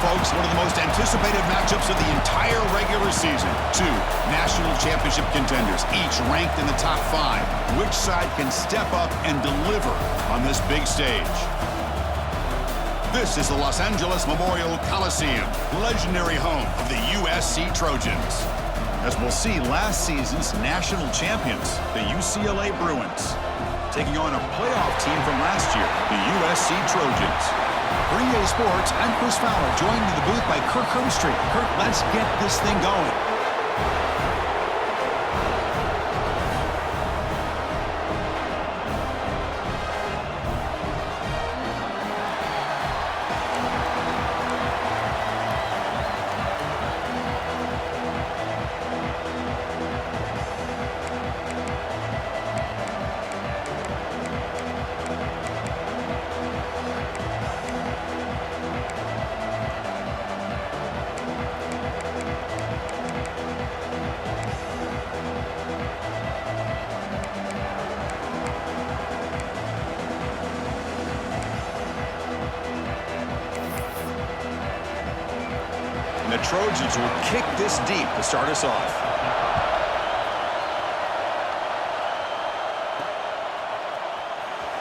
folks, one of the most anticipated matchups of the entire regular season. Two national championship contenders, each ranked in the top 5. Which side can step up and deliver on this big stage? This is the Los Angeles Memorial Coliseum, legendary home of the USC Trojans. As we'll see, last season's national champions, the UCLA Bruins, taking on a playoff team from last year, the USC Trojans. For EA Sports, I'm Chris Fowler, joined in the booth by Kirk Herbstreit. Kirk, let's get this thing going. The Trojans will kick this deep to start us off.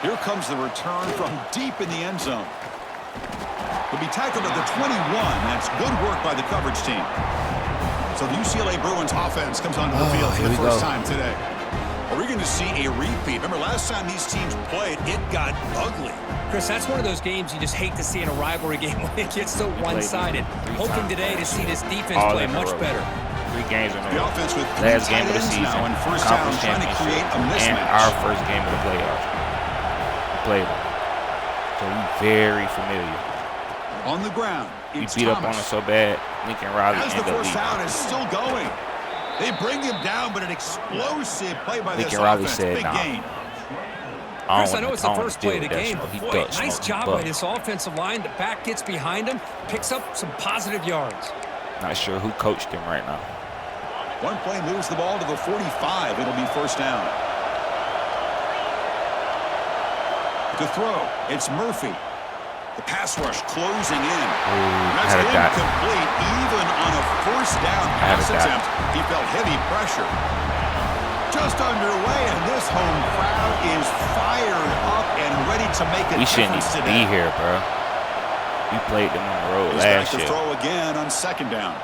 Here comes the return from deep in the end zone. He'll be tackled at the 21. That's good work by the coverage team. So the UCLA Bruins offense comes onto the field for the first time today. Are we going to see a repeat? Remember, last time these teams played, it got ugly. Chris, that's one of those games you just hate to see in a rivalry game when it gets so one-sided. Hoping today to see this defense play much better. 3 games in a row. The offense with last game of the season, now in first down, trying to create a mismatch. And our first game of the playoffs. We played them. So we're very familiar. On the ground, we beat up on us so bad, Lincoln Riley as the first down is still going. They bring him down, but an explosive play by this offense. Big gain. Chris, I know it's the first play of the game, but boy, nice job by this offensive line. The back gets behind him, picks up some positive yards. Not sure who coached him right now. One play moves the ball to the 45. It'll be first down. To throw, it's Murphy. The pass rush closing in. That's incomplete, even on a first down pass attempt. He felt heavy pressure. Just underway, and this home crowd is fired up and ready to make a difference today. We shouldn't even be here, bro. We played them on the road last year. He's back to throw again on second down.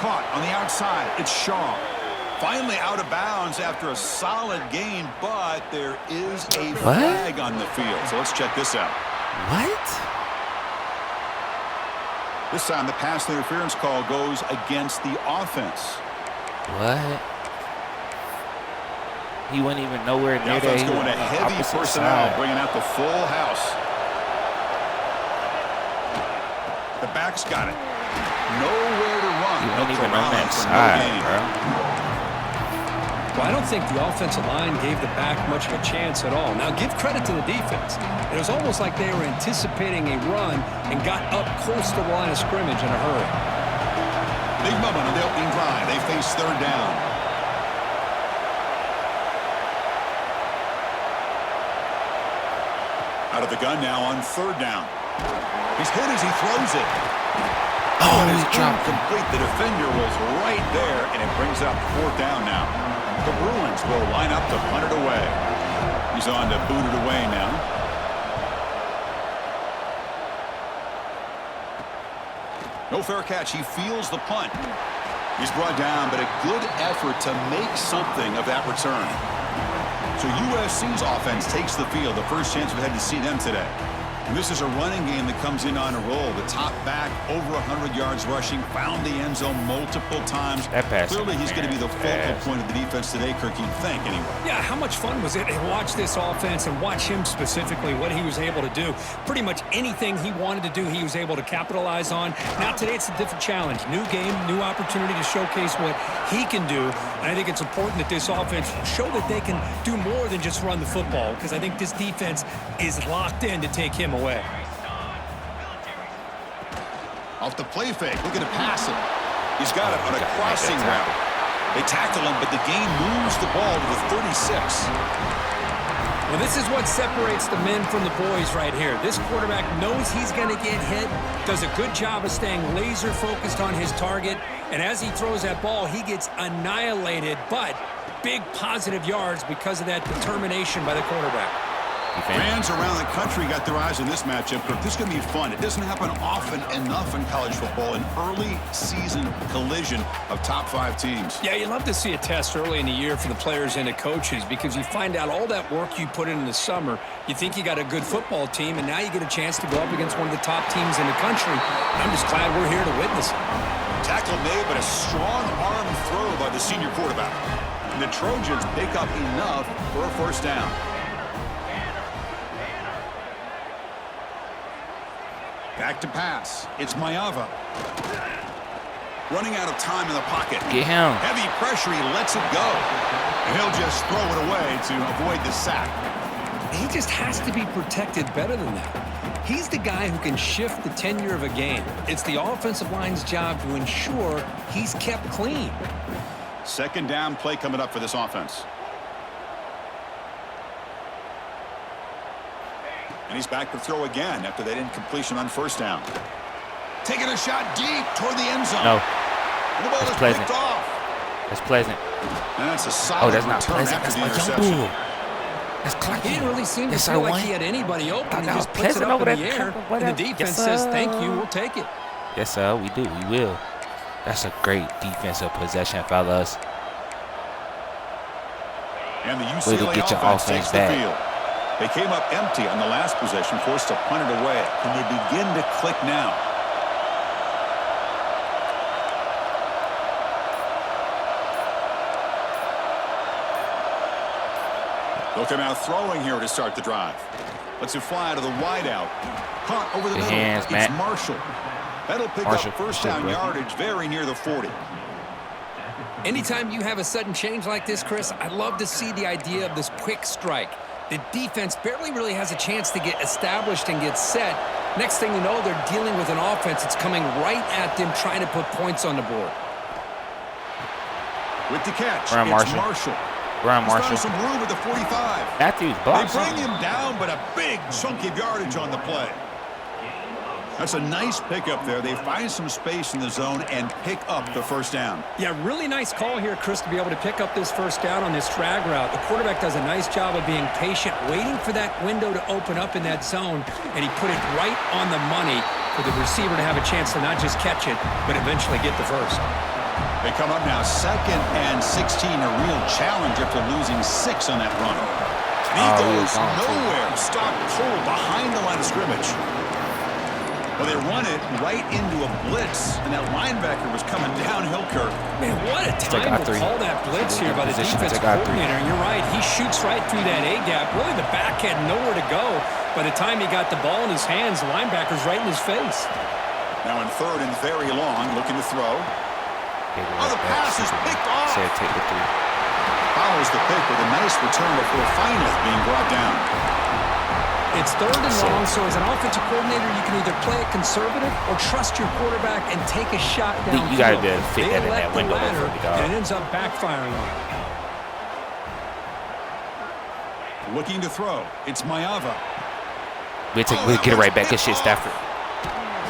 Caught on the outside. It's Shaw. Finally out of bounds after a solid gain, but there is a flag on the field. So let's check this out. What? This time the pass interference call goes against the offense. What? He wasn't even nowhere near there. He's going to heavy personnel, bringing out the full house. The back's got it. Nowhere to run. He wasn't even on that side, bro. Well, I don't think the offensive line gave the back much of a chance at all. Now, give credit to the defense. It was almost like they were anticipating a run and got up close to the line of scrimmage in a hurry. Big moment on the opening drive. They face third down. Out of the gun now on third down. He's hit as he throws it. Oh, he's dropped. Complete. The defender was right there, and it brings up fourth down now. The Bruins will line up to punt it away. He's on to boot it away now. No fair catch. He feels the punt. He's brought down, but a good effort to make something of that return. So USC's offense takes the field. The first chance we had to see them today. And this is a running game that comes in on a roll. The top back, over 100 yards rushing, found the end zone multiple times. Clearly, he's going to be the focal point of the defense today, Kirk, you'd think, anyway. Yeah, how much fun was it to watch this offense and watch him specifically, what he was able to do. Pretty much anything he wanted to do, he was able to capitalize on. Now, today, it's a different challenge. New game, new opportunity to showcase what he can do. And I think it's important that this offense show that they can do more than just run the football, because I think this defense is locked in to take him away. Off the play fake, looking to pass it. He's got it on a crossing route. They tackle him, but the game moves the ball to the 36. Well, this is what separates the men from the boys right here. This quarterback knows he's going to get hit, does a good job of staying laser focused on his target, and as he throws that ball, he gets annihilated, but big positive yards because of that determination by the quarterback. Fans around the country got their eyes on this matchup. This is going to be fun. It doesn't happen often enough in college football, an early season collision of top 5 teams. Yeah, you love to see a test early in the year for the players and the coaches because you find out all that work you put in the summer. You think you got a good football team, and now you get a chance to go up against one of the top teams in the country. I'm just glad we're here to witness it. Tackle made, but a strong arm throw by the senior quarterback. And the Trojans pick up enough for a first down. Back to pass. It's Mayava. Running out of time in the pocket. Get him. Heavy pressure. He lets it go. And he'll just throw it away to avoid the sack. He just has to be protected better than that. He's the guy who can shift the tenure of a game. It's the offensive line's job to ensure he's kept clean. Second down play coming up for this offense. And he's back to throw again after that incompletion on first down. Taking a shot deep toward the end zone. No. And the ball That's is pleasant. picked off. That's pleasant. And that's a solid that's not return pleasant. after That's the my interception. young bull. That's clutky. He didn't really seem to Yes, feel I like won. he had anybody open. He That just was puts it pleasant up over in the that air, couple, and the defense Yes, says, thank you, we'll take it. Yes, sir, we do. We will. That's a great defensive possession, fellas. And the Way to UCLA get your offense offense takes the back. field. They came up empty on the last possession, forced to punt it away. Can they begin to click now? They'll come out throwing here to start the drive. Let's it fly to the wideout. Punt over the middle. Hands, it's Matt. Marshall. That'll pick Marshall, up first good, down bro. yardage very near the 40. Anytime you have a sudden change like this, Chris, I love to see the idea of this quick strike. The defense barely really has a chance to get established and get set. Next thing you know, they're dealing with an offense that's coming right at them, trying to put points on the board. With the catch, Ryan it's Marshall. Marshall. Ryan He's Marshall. found some room at the 45. Matthews They blocks. bring him down, but a big chunk of yardage on the play. That's a nice pickup there. They find some space in the zone and pick up the first down. Yeah, really nice call here, Chris, to be able to pick up this first down on this drag route. The quarterback does a nice job of being patient, waiting for that window to open up in that zone, and he put it right on the money for the receiver to have a chance to not just catch it, but eventually get the first. They come up now 2nd and 16, a real challenge after losing 6 on that run. And he goes nowhere, stopped cold behind the line of scrimmage. Well, they run it right into a blitz, and that linebacker was coming downhill, Kirk. Man, what a time to call that blitz here by the defensive coordinator. And you're right, he shoots right through that A-gap. Really, the back had nowhere to go. By the time he got the ball in his hands, the linebacker's right in his face. Now in 3rd and very long, looking to throw. Oh, the pass is picked off. Said take the 3. Follows the pick with a nice return before finally being brought down. It's 3rd and long, so as an offensive coordinator, you can either play it conservative or trust your quarterback and take a shot downfield. You got to be able to fit that in that window. And it ends up backfiring on him. Looking to throw. It's Mayava. We'll get it right back. Good shit, Stafford.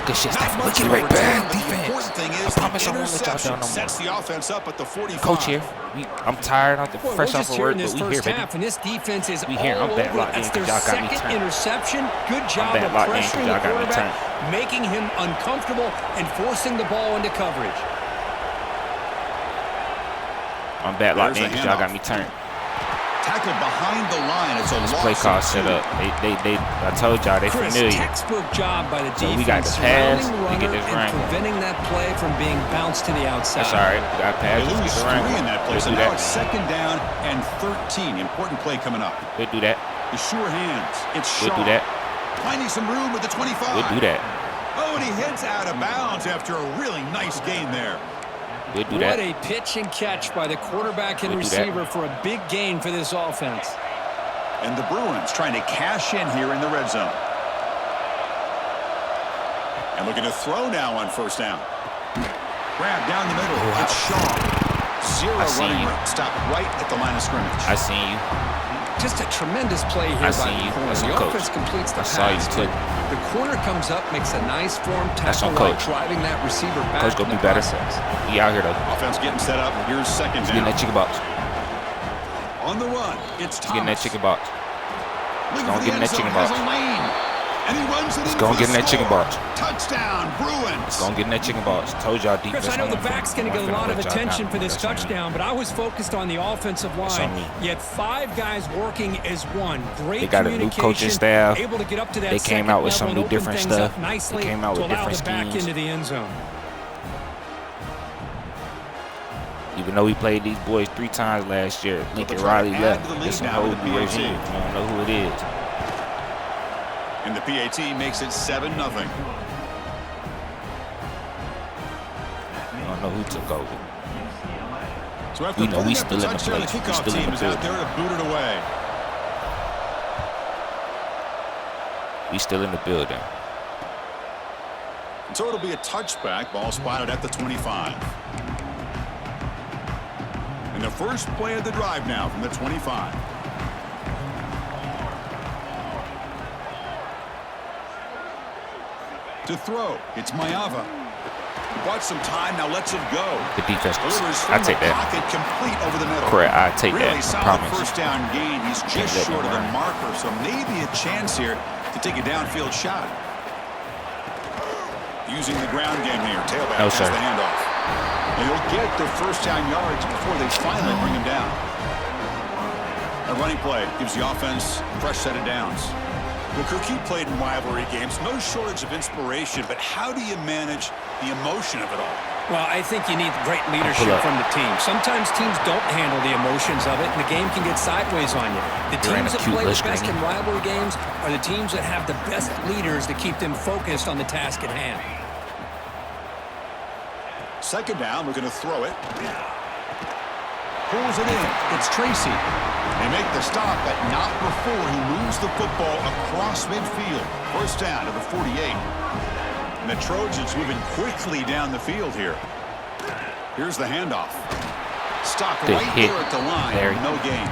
Good shit, Stafford. We'll get it right back. Defense. I promise I won't let y'all down no more. Sets the offense up at the 45. Coach here. I'm tired. I'm fresh off of work, but we here, baby. And this defense is we here. I'm back locked in because y'all got me turned. Interception. Good job of pressuring the quarterback, making him uncomfortable and forcing the ball into coverage. I'm back locked in because y'all got me turned. Tackled behind the line. It's a this loss play call set up. They I told y'all they familiar. Textbook job by the defense. So we got the pass. We get this run. Preventing that play from being bounced to the outside. That's all right. We got pass. They lose 3 in that play. So now it's 2nd down and 13. Important play coming up. We'll do that. The sure hands. It's Shaw. We'll do that. Finding some room with the 25. We'll do that. Oh, and he heads out of bounds after a really nice gain there. We'll do that. What a pitch and catch by the quarterback and receiver for a big gain for this offense. And the Bruins trying to cash in here in the red zone. And looking to throw now on first down. Grab down the middle. It's Shaw. Zero running room. Stop right at the line of scrimmage. I seen you. Just a tremendous play here by the corner. The offense completes the pass. The corner comes up, makes a nice form tackle while driving that receiver back. Coach gonna be better. He out here though. Offense getting set up. Here's second down. Getting that chicken box. On the run, it's Thomas. Getting that chicken box. He's going to get in that chicken box. And he runs it in. He's going to get in that chicken box. Touchdown, Bruins. He's going to get in that chicken box. Told y'all defense. Chris, I know the back's going to get a lot of attention for this touchdown, but I was focused on the offensive line. Yet 5 guys working as one. Great. They got a new coaching staff. Able to get up to that. They came out with some new different stuff. They came out with different schemes. Back into the end zone. Even though we played these boys 3 times last year, Lincoln Riley left. It's a whole new regime. You don't know who it is. And the PAT makes it 7-0. You don't know who took over. So after we know we still in the place. We still in the building. Out there to boot it away. We still in the building. And so it'll be a touchback. Ball spotted at the 25. And the first play of the drive now from the 25. To throw, it's Mayava. Bought some time, now lets it go. The defense, I take that. Complete over the middle. Correct, I take really that. Solid promise. First down gain. He's just short of the marker, so maybe a chance here to take a downfield shot. Using the ground game here. Tailback has the handoff. And he'll get the first down yards before they finally bring him down. A running play gives the offense a fresh set of downs. Well, Kirk, he played in rivalry games. No shortage of inspiration, but how do you manage the emotion of it all? Well, I think you need great leadership from the team. Sometimes teams don't handle the emotions of it, and the game can get sideways on you. The teams that play the best in rivalry games are the teams that have the best leaders to keep them focused on the task at hand. Second down, we're going to throw it. Pulls it in. It's Tracy. They make the stop, but not before he moves the football across midfield. First down to the 48. And the Trojans moving quickly down the field here. Here's the handoff. Stop right there at the line. No gain.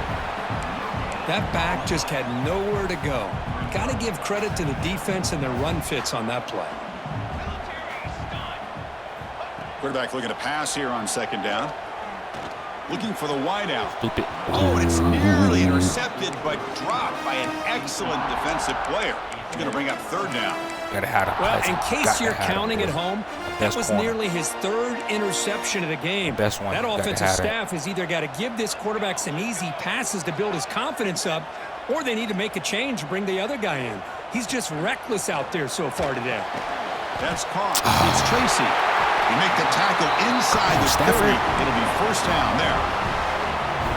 That back just had nowhere to go. Got to give credit to the defense and their run fits on that play. Quarterback looking to pass here on second down. Looking for the wideout. Oh, and it's nearly intercepted, but dropped by an excellent defensive player. He's going to bring up third down. Well, in case you're counting at home, that was nearly his 3rd interception of the game. That offensive staff has either got to give this quarterback some easy passes to build his confidence up, or they need to make a change and bring the other guy in. He's just reckless out there so far today. That's caught. It's Tracy. You make the tackle inside the 30. It'll be first down there.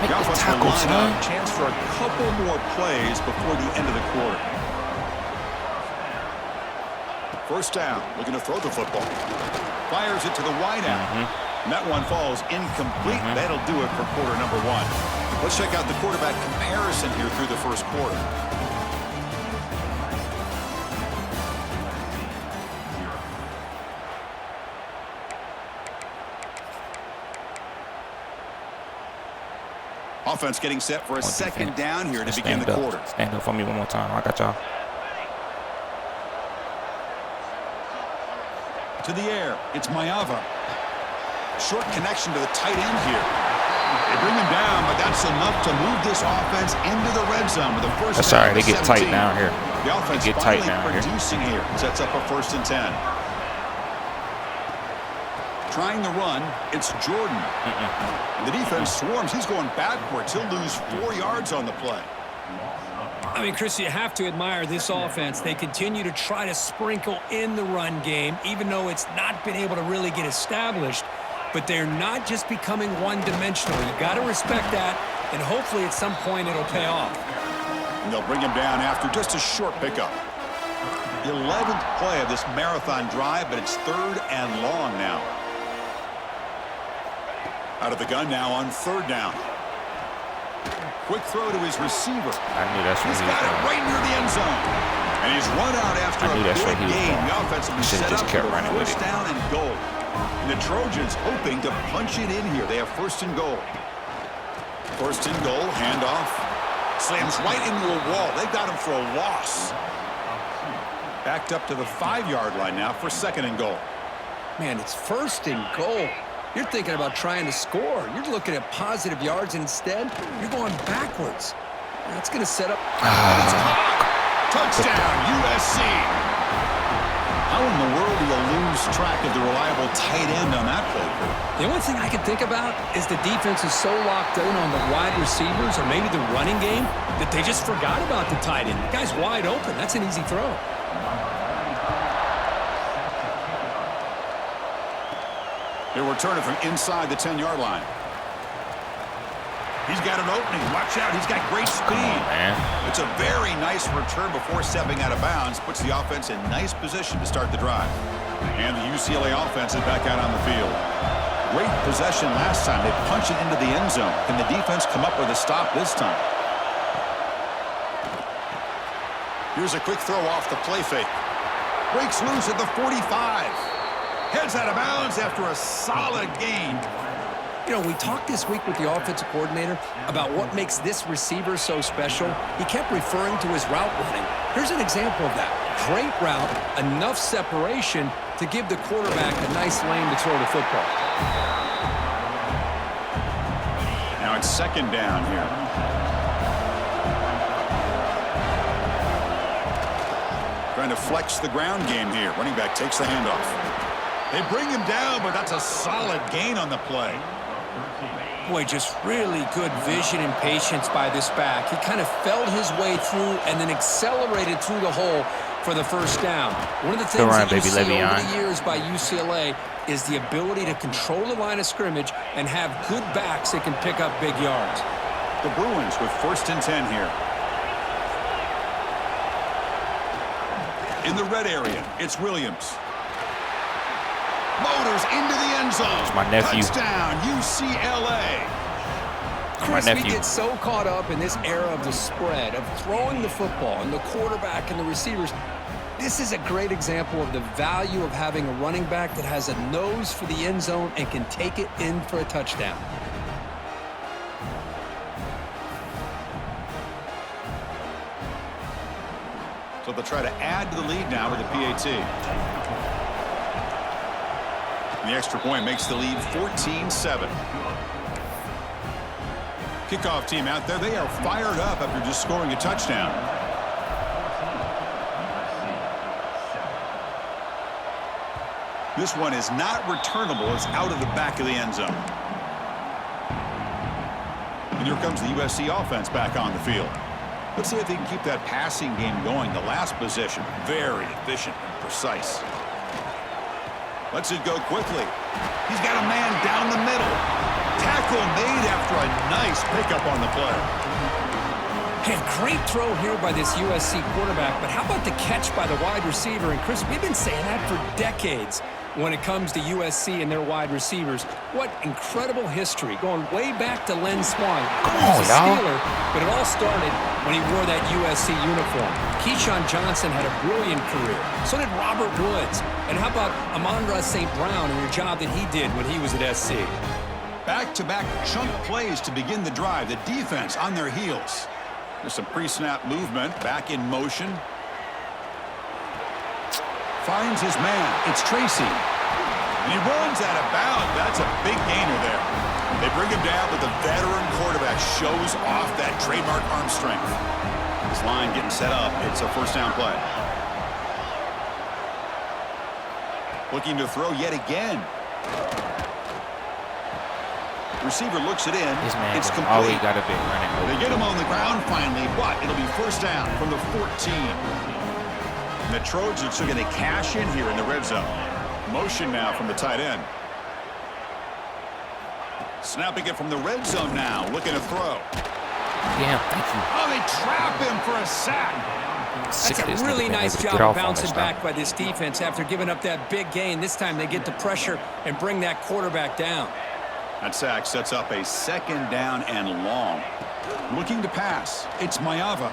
Make the tackle, son. Chance for a couple more plays before the end of the quarter. First down, looking to throw the football. Fires it to the wideout. And that one falls incomplete. That'll do it for quarter number 1. Let's check out the quarterback comparison here through the first quarter. Offense getting set for a second down here to begin the quarter. Stand up for me one more time. I got y'all. To the air, it's Mayava. Short connection to the tight end here. They bring him down, but that's enough to move this offense into the red zone with the first. That's all right. They get tight down here. The offense get tight down producing here. Sets up a 1st and 10. Trying the run, it's Jordan. And the defense swarms. He's going backwards. He'll lose 4 yards on the play. I mean, Chris, you have to admire this offense. They continue to try to sprinkle in the run game, even though it's not been able to really get established. But they're not just becoming one-dimensional. You got to respect that, and hopefully at some point it'll pay off. And they'll bring him down after just a short pickup. The 11th play of this marathon drive, but it's 3rd and long now. Out of the gun now on 3rd down. Quick throw to his receiver. I knew that's what he's got it right near the end zone. And he's run out after a big gain. The offense will be set up for first down and goal. And the Trojans hoping to punch it in here. They have 1st and goal. 1st and goal, handoff Slams right into a wall. They got him for a loss. Backed up to the 5-yard line now for 2nd and goal. Man, it's 1st and goal. You're thinking about trying to score. You're looking at positive yards, and instead, you're going backwards. That's going to set up. Touchdown, USC. How in the world do you lose track of the reliable tight end on that play? The only thing I can think about is the defense is so locked in on the wide receivers or maybe the running game that they just forgot about the tight end. The guy's wide open. That's an easy throw. He'll return it from inside the 10-yard line. He's got an opening. Watch out. He's got great speed. It's a very nice return before stepping out of bounds. Puts the offense in nice position to start the drive. And the UCLA offense is back out on the field. Great possession last time. They punched it into the end zone. Can the defense come up with a stop this time? Here's a quick throw off the play fake. Breaks loose at the 45. Heads out of bounds after a solid gain. You know, we talked this week with the offensive coordinator about what makes this receiver so special. He kept referring to his route running. Here's an example of that. Great route, enough separation to give the quarterback a nice lane to throw the football. Now it's 2nd down here. Trying to flex the ground game here. Running back takes the handoff. They bring him down, but that's a solid gain on the play. Boy, just really good vision and patience by this back. He kind of felt his way through and then accelerated through the hole for the 1st down. One of the things that you see over the years by UCLA is the ability to control the line of scrimmage and have good backs that can pick up big yards. The Bruins with 1st and 10 here. In the red area, it's Williams. Motors into the end zone. It's my nephew. Touchdown, UCLA. Chris, we get so caught up in this era of the spread, of throwing the football and the quarterback and the receivers. This is a great example of the value of having a running back that has a nose for the end zone and can take it in for a touchdown. So they'll try to add to the lead now with a PAT. The extra point makes the lead 14-7. Kickoff team out there. They are fired up after just scoring a touchdown. This one is not returnable. It's out of the back of the end zone. And here comes the USC offense back on the field. Let's see if they can keep that passing game going. The last possession, very efficient and precise. Lets it go quickly. He's got a man down the middle. Tackle made after a nice pickup on the play. Hey, great throw here by this USC quarterback, but how about the catch by the wide receiver? And Chris, we've been saying that for decades when it comes to USC and their wide receivers. What incredible history, going way back to Len Swan. He was a Steeler, but it all started when he wore that USC uniform. Keyshawn Johnson had a brilliant career. So did Robert Woods. And how about Amon-Ra St. Brown and the job that he did when he was at SC? Back-to-back chunk plays to begin the drive. The defense on their heels. There's some pre-snap movement. Back in motion. Finds his man. It's Tracy. And he runs out of bounds. That's a big gainer there. They bring him down, but the veteran quarterback shows off that trademark arm strength. This line getting set up. It's a 1st down play. Looking to throw yet again. Receiver looks it in. It's complete. All he got to be running. They get him on the ground finally, but it'll be 1st down from the 14. And the Trojans are going to cash in here in the red zone. Motion now from the tight end. Snapping it from the red zone now, looking to throw. Yeah, thank you. Oh, they trap him for a sack. That's a really nice job of bouncing back by this defense after giving up that big gain. This time they get the pressure and bring that quarterback down. That sack sets up a 2nd down and long. Looking to pass. It's Mayava.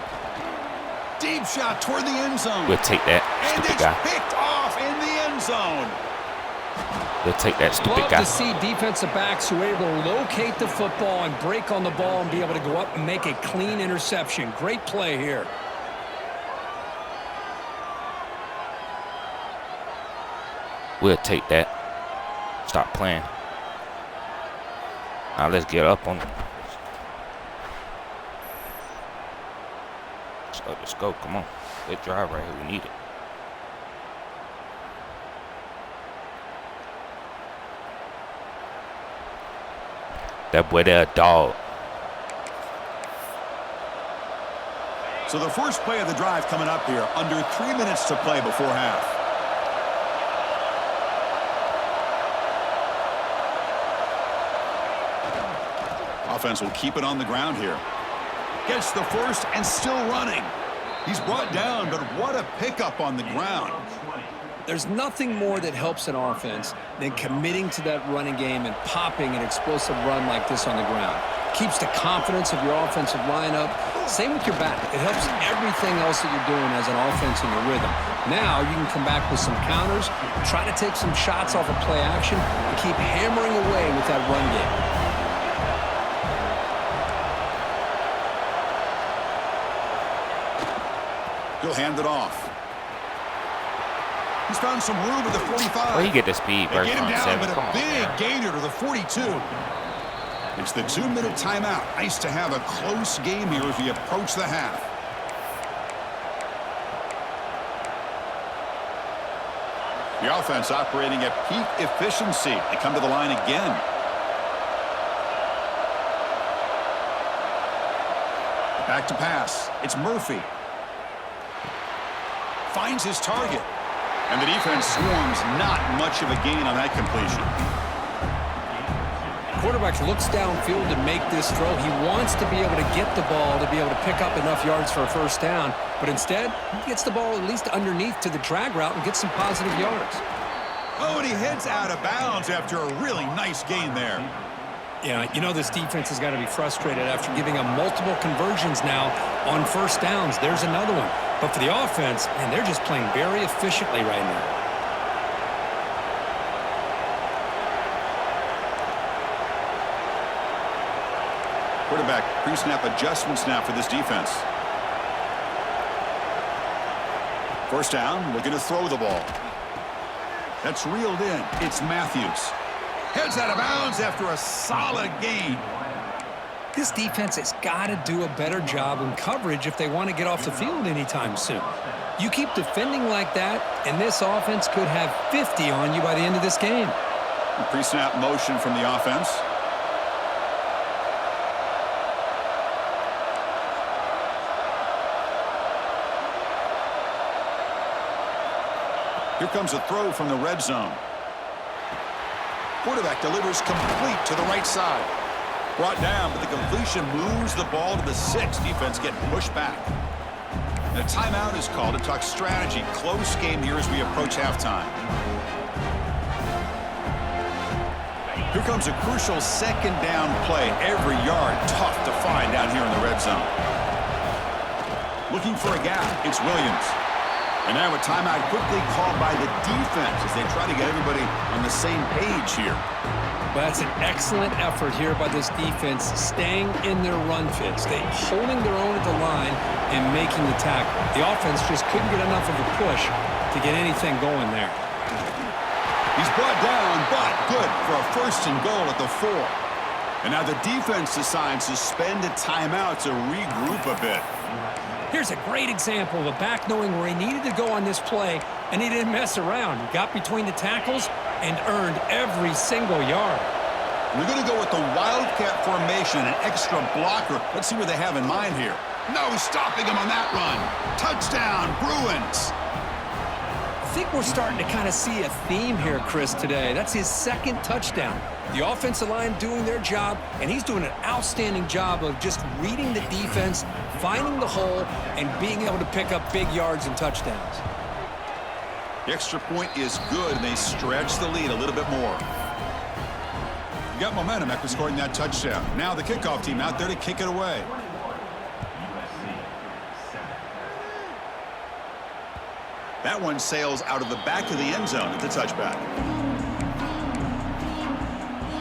Deep shot toward the end zone. We'll take that. And Stupid it's guy. picked off in the end zone. They'll take that stupid Love guy. to see defensive backs who are able to locate the football and break on the ball and be able to go up and make a clean interception. Great play here. We'll take that. Stop playing. Now let's get up on it. Let's go. Come on. Good drive right here. We need it. That boy there, a dog. So the first play of the drive coming up here. Under 3 minutes to play before half. Offense will keep it on the ground here. Gets the first and still running. He's brought down, but what a pickup on the ground. There's nothing more that helps an offense than committing to that running game and popping an explosive run like this on the ground. Keeps the confidence of your offensive lineup. Same with your back. It helps everything else that you're doing as an offense in your rhythm. Now you can come back with some counters, try to take some shots off of play action, and keep hammering away with that run game. He'll hand it off. He's found some room at the 45. Where you get the speed They burst get him on down, 7? but Come a on, big man. gainer to the 42. It's the 2-minute timeout. Nice to have a close game here as we approach the half. The offense operating at peak efficiency. They come to the line again. Back to pass. It's Murphy. Finds his target. And the defense swarms. Not much of a gain on that completion. Quarterback looks downfield to make this throw. He wants to be able to get the ball to be able to pick up enough yards for a first down. But instead, he gets the ball at least underneath to the drag route and gets some positive yards. Oh, and he heads out of bounds after a really nice gain there. Yeah, you know this defense has got to be frustrated after giving them multiple conversions now on first downs. There's another one. But for the offense, man, they're just playing very efficiently right now. Quarterback pre-snap adjustments now for this defense. First down, looking to throw the ball. That's reeled in. It's Matthews. Heads out of bounds after a solid gain. This defense has got to do a better job in coverage if they want to get off the field anytime soon. You keep defending like that, and this offense could have 50 on you by the end of this game. Pre-snap motion from the offense. Here comes a throw from the red zone. Quarterback delivers complete to the right side. Brought down, but the completion moves the ball to the 6. Defense getting pushed back. And a timeout is called to talk strategy. Close game here as we approach halftime. Here comes a crucial second down play. Every yard tough to find down here in the red zone. Looking for a gap. It's Williams. And now a timeout quickly called by the defense as they try to get everybody on the same page here. But that's an excellent effort here by this defense, staying in their run fits. They holding their own at the line and making the tackle. The offense just couldn't get enough of a push to get anything going there. He's brought down, but good for a first and goal at the 4. And now the defense decides to spend a timeout to regroup a bit. Here's a great example of a back knowing where he needed to go on this play, and he didn't mess around. He got between the tackles and earned every single yard. We're going to go with the Wildcat formation, an extra blocker. Let's see what they have in mind here. No stopping him on that run. Touchdown, Bruins. I think we're starting to kind of see a theme here, Chris, today. That's his second touchdown. The offensive line doing their job, and he's doing an outstanding job of just reading the defense, finding the hole, and being able to pick up big yards and touchdowns. The extra point is good, and they stretch the lead a little bit more. You got momentum after scoring that touchdown. Now the kickoff team out there to kick it away. That one sails out of the back of the end zone at the touchback.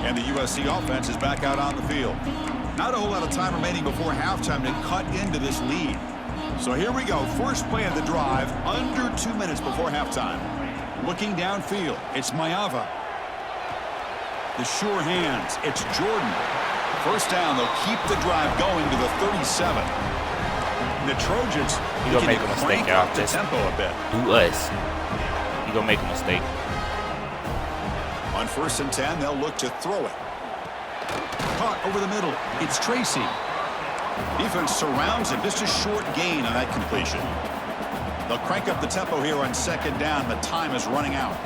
And the USC offense is back out on the field. Not a whole lot of time remaining before halftime to cut into this lead. So here we go. First play of the drive, under 2 minutes before halftime. Looking downfield, it's Maeva. The sure hands, it's Jordan. First down, they'll keep the drive going to the 37. The Trojans, you gonna make a mistake, y'all. Just tempo a bit. Do us. You gonna make a mistake. On 1st and 10, they'll look to throw it. Caught over the middle. It's Tracy. Defense surrounds him. Just a short gain on that completion. They'll crank up the tempo here on 2nd down. The time is running out.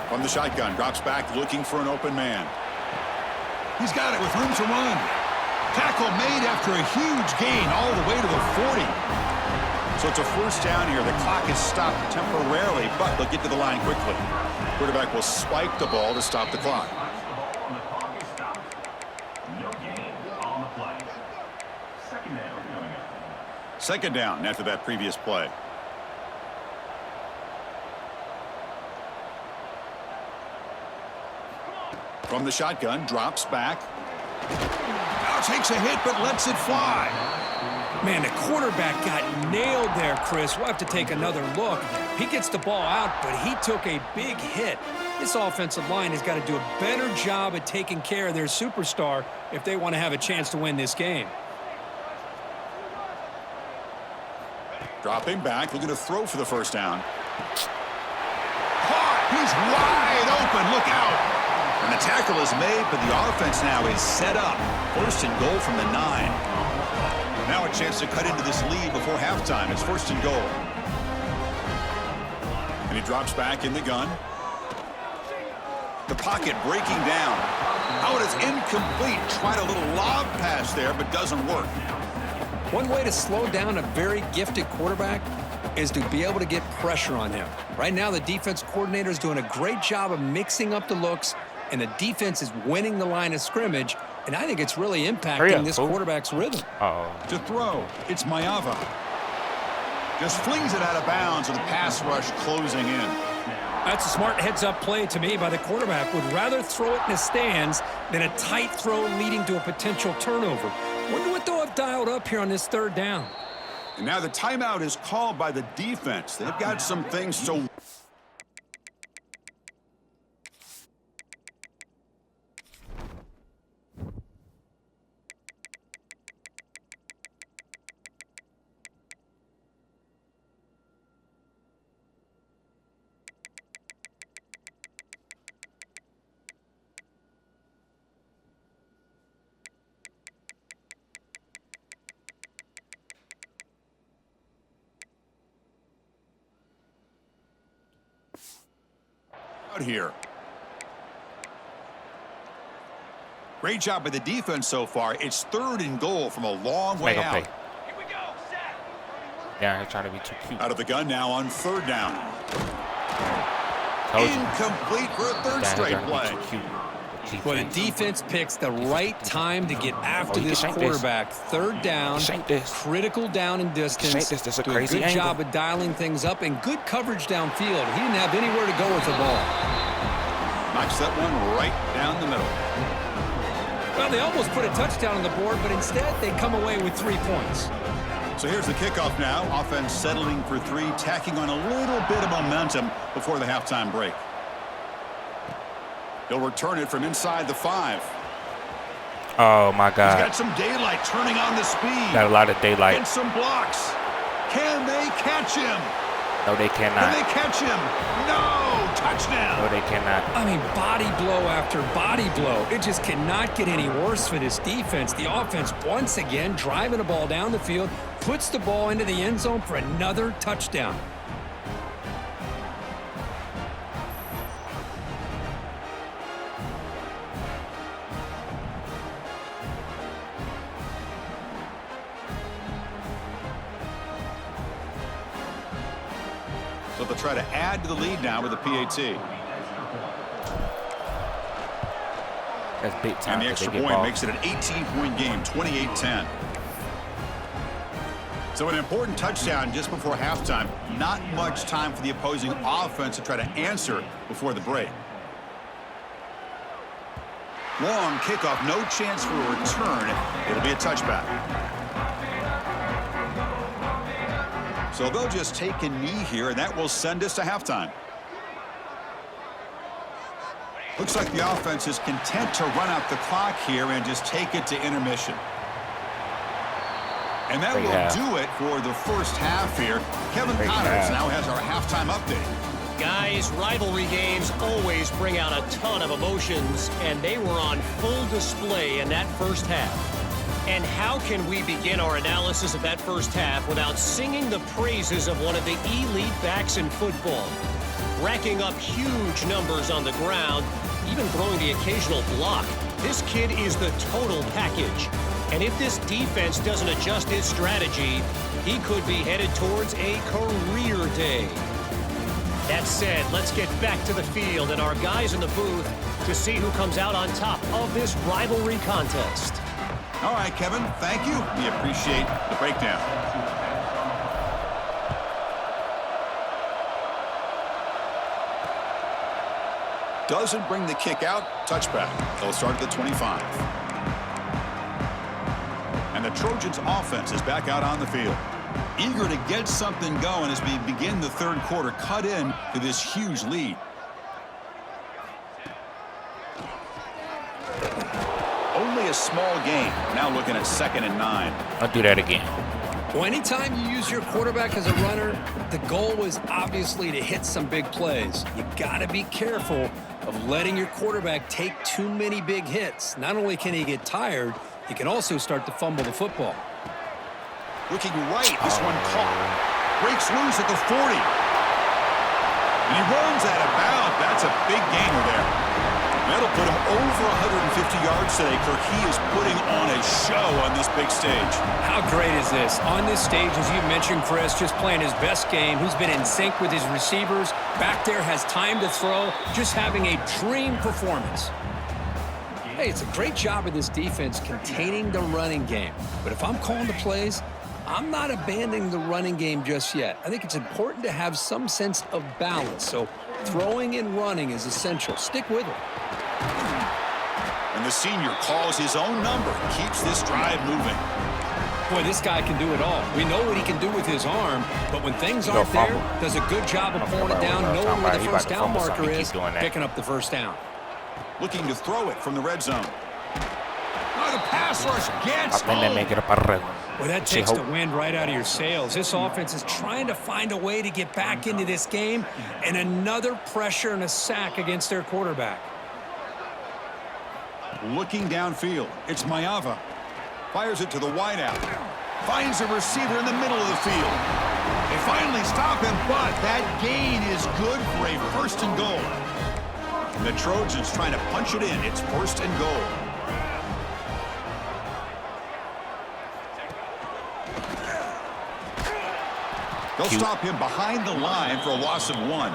From the shotgun, drops back looking for an open man. He's got it with room to run. Tackle made after a huge gain all the way to the 40. So it's a 1st down here. The clock is stopped temporarily, but they'll get to the line quickly. Quarterback will spike the ball to stop the clock. Second down after that previous play. From the shotgun, drops back. Now takes a hit, but lets it fly. Man, the quarterback got nailed there, Chris. We'll have to take another look. He gets the ball out, but he took a big hit. This offensive line has got to do a better job at taking care of their superstar if they want to have a chance to win this game. Dropping back, looking to throw for the 1st down. Caught! He's wide open. Look out! And the tackle is made, but the offense now is set up. 1st and goal from the 9. Now a chance to cut into this lead before halftime. It's 1st and goal. And he drops back in the gun. The pocket breaking down. Out is incomplete. Tried a little lob pass there, but doesn't work. One way to slow down a very gifted quarterback is to be able to get pressure on him. Right now, the defense coordinator is doing a great job of mixing up the looks, and the defense is winning the line of scrimmage, and I think it's really impacting this quarterback's rhythm. To throw, it's Maeva. Just flings it out of bounds with a pass rush closing in. That's a smart heads-up play to me by the quarterback. Would rather throw it in the stands than a tight throw leading to a potential turnover. Wonder what they'll have dialed up here on this 3rd down. And now the timeout is called by the defense. They've got some things to... here. Great job by the defense so far. It's 3rd and goal from a long way out. Here we go, set. Yeah, they're trying to be too cute. Out of the gun now on 3rd down. Incomplete for a 3rd straight play. Well, the defense picks the right time to get after this quarterback. 3rd down, critical down and distance. That's a do crazy a good job of dialing things up and good coverage downfield. He didn't have anywhere to go with the ball. Knocks that one right down the middle. Well, they almost put a touchdown on the board, but instead they come away with 3 points. So here's the kickoff now. Offense settling for 3, tacking on a little bit of momentum before the halftime break. He'll return it from inside the 5. Oh, my God. He's got some daylight turning on the speed. Got a lot of daylight. And some blocks. Can they catch him? No, they cannot. Can they catch him? No! Touchdown! No, they cannot. I mean, body blow after body blow. It just cannot get any worse for this defense. The offense, once again, driving the ball down the field, puts the ball into the end zone for another touchdown. So they'll try to add to the lead now with a PAT. That's big time. And the extra point makes it an 18-point game, 28-10. So an important touchdown just before halftime. Not much time for the opposing offense to try to answer before the break. Long kickoff, no chance for a return. It'll be a touchback. So they'll just take a knee here, and that will send us to halftime. Looks like the offense is content to run out the clock here and just take it to intermission. And that will do it for the first half here. Kevin Connors now has our halftime update. Guys, rivalry games always bring out a ton of emotions, and they were on full display in that first half. And how can we begin our analysis of that first half without singing the praises of one of the elite backs in football? Racking up huge numbers on the ground, even throwing the occasional block. This kid is the total package. And if this defense doesn't adjust its strategy, he could be headed towards a career day. That said, let's get back to the field and our guys in the booth to see who comes out on top of this rivalry contest. All right, Kevin, thank you. We appreciate the breakdown. Doesn't bring the kick out. Touchback. They'll start at the 25. And the Trojans' offense is back out on the field. Eager to get something going as we begin the third quarter. Cut in to this huge lead. Only a small gain. Now looking at 2nd and 9. I'll do that again. Well, anytime you use your quarterback as a runner, the goal is obviously to hit some big plays. You got to be careful of letting your quarterback take too many big hits. Not only can he get tired, he can also start to fumble the football. Looking right, this one caught. Breaks loose at the 40. And he runs out of bounds. That's a big gainer there. That'll put him over 150 yards today, Kirk. He is putting on a show on this big stage. How great is this? On this stage, as you mentioned, Chris, just playing his best game. He's been in sync with his receivers. Back there, has time to throw. Just having a dream performance. Hey, it's a great job of this defense containing the running game. But if I'm calling the plays, I'm not abandoning the running game just yet. I think it's important to have some sense of balance. So throwing and running is essential. Stick with it. And the senior calls his own number and keeps this drive moving. Boy, this guy can do it all. We know what he can do with his arm, but when things aren't there, does a good job of pulling it down, knowing where the first down marker is, picking up the first down. Looking to throw it from the red zone. Oh, the pass rush gets home. Well, that takes the wind right out of your sails. This offense is trying to find a way to get back into this game, and another pressure and a sack against their quarterback. Looking downfield, it's Mayava. Fires it to the wideout. Finds a receiver in the middle of the field. They finally stop him, but that gain is good for a 1st and goal. And the Trojans trying to punch it in. It's 1st and goal. They'll stop him behind the line for a loss of 1.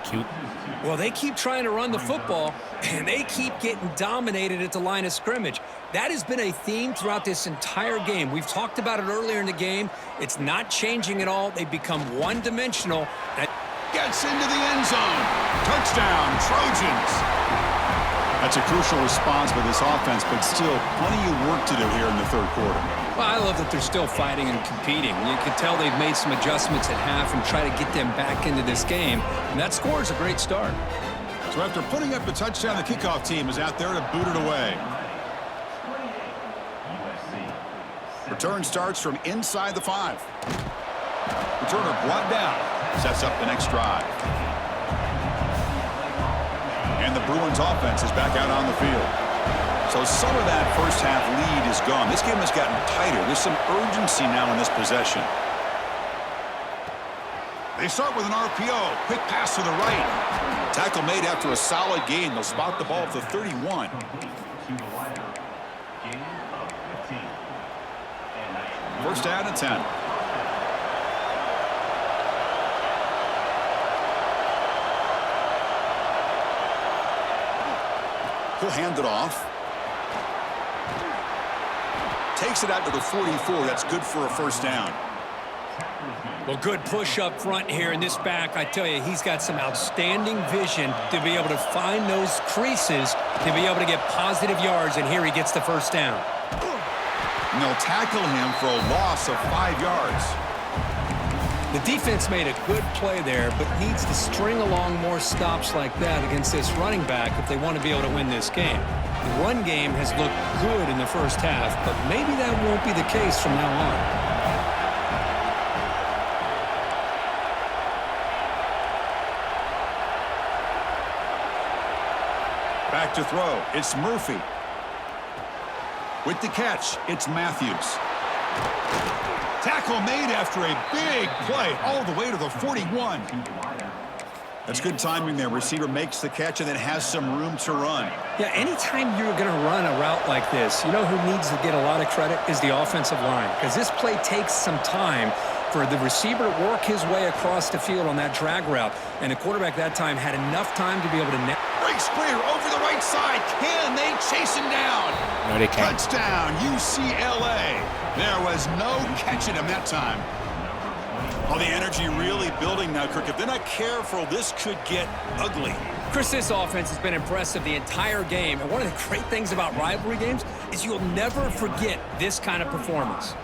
Cute. Well, they keep trying to run the football, and they keep getting dominated at the line of scrimmage. That has been a theme throughout this entire game. We've talked about it earlier in the game. It's not changing at all. They've become one-dimensional. That gets into the end zone. Touchdown, Trojans. That's a crucial response by this offense, but still plenty of work to do here in the third quarter. Well, I love that they're still fighting and competing. You can tell they've made some adjustments at half and try to get them back into this game. And that score is a great start. So after putting up the touchdown, the kickoff team is out there to boot it away. Return starts from inside the 5. Returner brought down. Sets up the next drive. And the Bruins offense is back out on the field. So some of that first half lead is gone. This game has gotten tighter. There's some urgency now in this possession. They start with an RPO. Quick pass to the right. Tackle made after a solid gain. They'll spot the ball at the 31. First down and 10. He'll hand it off. Takes it out to the 44. That's good for a first down. Well, good push up front here in this back. I tell you, he's got some outstanding vision to be able to find those creases, to be able to get positive yards, and here he gets the first down. And they'll tackle him for a loss of 5 yards. The defense made a good play there, but needs to string along more stops like that against this running back if they want to be able to win this game. The run game has looked good in the first half, but maybe that won't be the case from now on. Back to throw. It's Murphy. With the catch, it's Matthews. Tackle made after a big play all the way to the 41. That's good timing there. Receiver makes the catch and then has some room to run. Yeah, anytime you're going to run a route like this, you know who needs to get a lot of credit is the offensive line, because this play takes some time for the receiver to work his way across the field on that drag route, and the quarterback that time had enough time to be able to net. Breaks clear over the right side. Can they chase him down? No, they can't. Touchdown, UCLA. There was no catching him that time. Well, the energy really building now, Kirk. If they're not careful, this could get ugly. Chris, this offense has been impressive the entire game, and one of the great things about rivalry games is you'll never forget this kind of performance.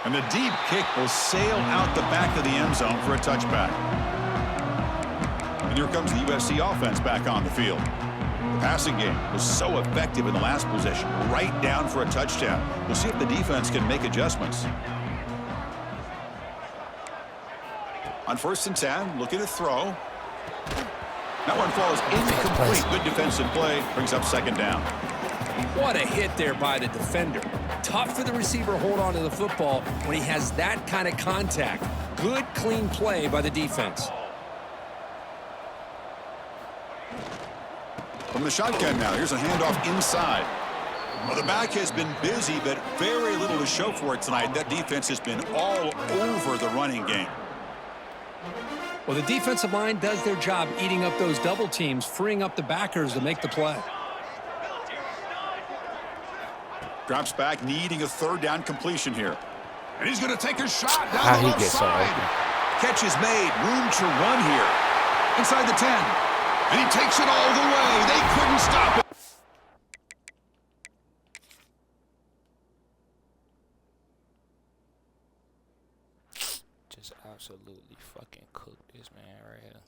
And the deep kick will sail out the back of the end zone for a touchback. And here comes the USC offense back on the field. The passing game was so effective in the last possession, right down for a touchdown. We'll see if the defense can make adjustments. On 1st and 10, looking to throw. That one falls incomplete. Good defensive play, brings up 2nd down. What a hit there by the defender. Tough for the receiver to hold on to the football when he has that kind of contact. Good, clean play by the defense. From the shotgun now, here's a handoff inside. Well, the back has been busy, but very little to show for it tonight. That defense has been all over the running game. Well, the defensive line does their job eating up those double teams, freeing up the backers to make the play. Drops back, needing a 3rd down completion here. And he's going to take a shot down the left side. Catch is made. Room to run here. Inside the 10. And he takes it all the way. They couldn't stop it. Just absolutely fucking cooked this man right here.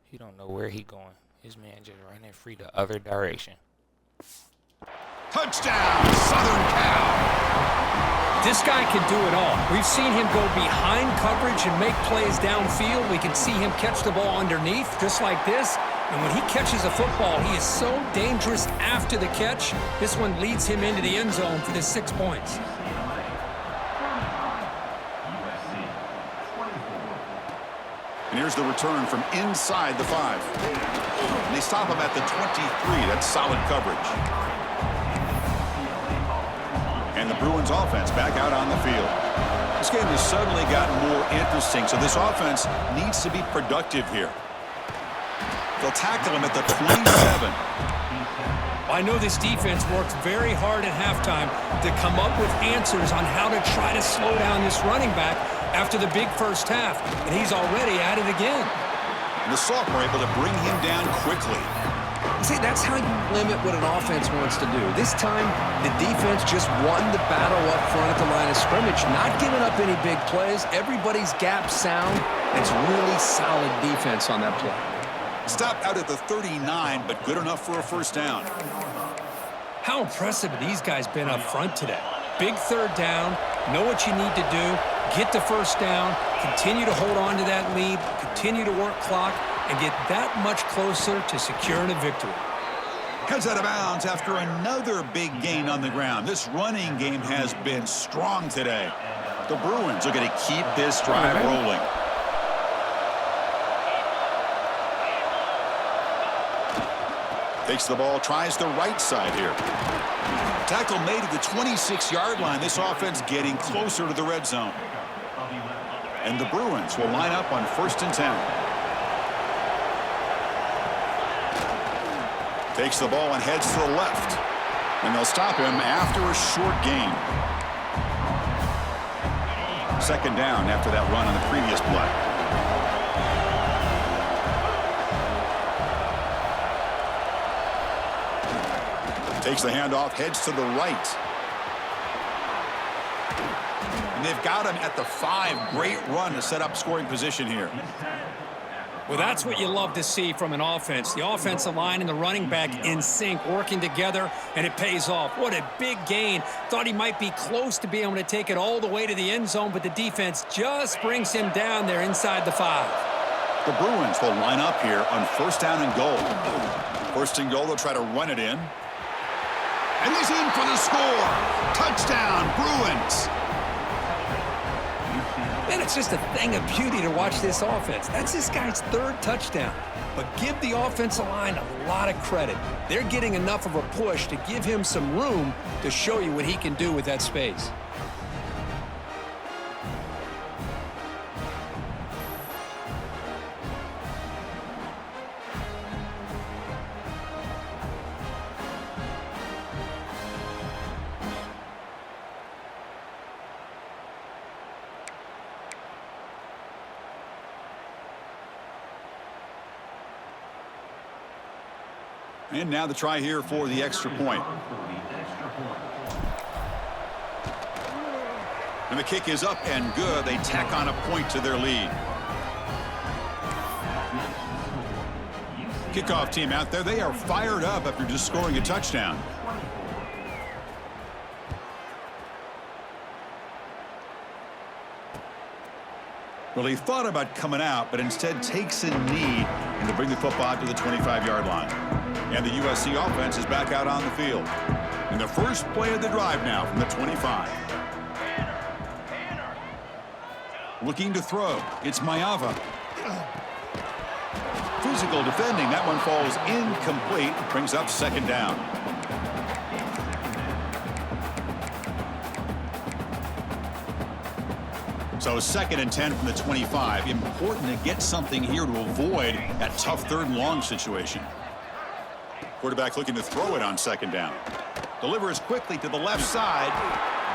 He don't know where he going. His man just running free the other direction. Touchdown, Southern Cal. This guy can do it all. We've seen him go behind coverage and make plays downfield. We can see him catch the ball underneath, just like this. And when he catches a football, he is so dangerous after the catch. This one leads him into the end zone for the 6 points. And here's the return from inside the 5. And they stop him at the 23. That's solid coverage. And the Bruins offense back out on the field. This game has suddenly gotten more interesting, so this offense needs to be productive here. They'll tackle him at the 27. I know this defense worked very hard at halftime to come up with answers on how to try to slow down this running back after the big first half, and he's already at it again. And the sophomore able to bring him down quickly. See, that's how you limit what an offense wants to do. This time, the defense just won the battle up front at the line of scrimmage, not giving up any big plays. Everybody's gap sound. It's really solid defense on that play. Stopped out at the 39, but good enough for a 1st down. How impressive have these guys been up front today? Big 3rd down, know what you need to do, get the 1st down, continue to hold on to that lead, continue to work clock, and get that much closer to securing a victory. Heads out of bounds after another big gain on the ground. This running game has been strong today. The Bruins are going to keep this drive rolling. Takes the ball, tries the right side here. Tackle made at the 26-yard line. This offense getting closer to the red zone. And the Bruins will line up on 1st and 10. Takes the ball and heads to the left. And they'll stop him after a short gain. Second down after that run on the previous play. Takes the handoff, heads to the right. And they've got him at the 5. Great run to set up scoring position here. Well, that's what you love to see from an offense. The offensive line and the running back in sync, working together, and it pays off. What a big gain. Thought he might be close to being able to take it all the way to the end zone, but the defense just brings him down there inside the 5. The Bruins will line up here on first down and goal. First and goal, they'll try to run it in. And he's in for the score. Touchdown, Bruins. Man, it's just a thing of beauty to watch this offense. That's this guy's 3rd touchdown. But give the offensive line a lot of credit. They're getting enough of a push to give him some room to show you what he can do with that space. And now the try here for the extra point. And the kick is up and good. They tack on a point to their lead. Kickoff team out there. They are fired up after just scoring a touchdown. Well, he thought about coming out, but instead takes a knee and to bring the football out to the 25-yard line. And the USC offense is back out on the field. In the first play of the drive now from the 25. Looking to throw. It's Mayava. Physical defending. That one falls incomplete. Brings up second down. So 2nd and 10 from the 25. Important to get something here to avoid that tough 3rd and long situation. Quarterback looking to throw it on 2nd down. Delivers quickly to the left side.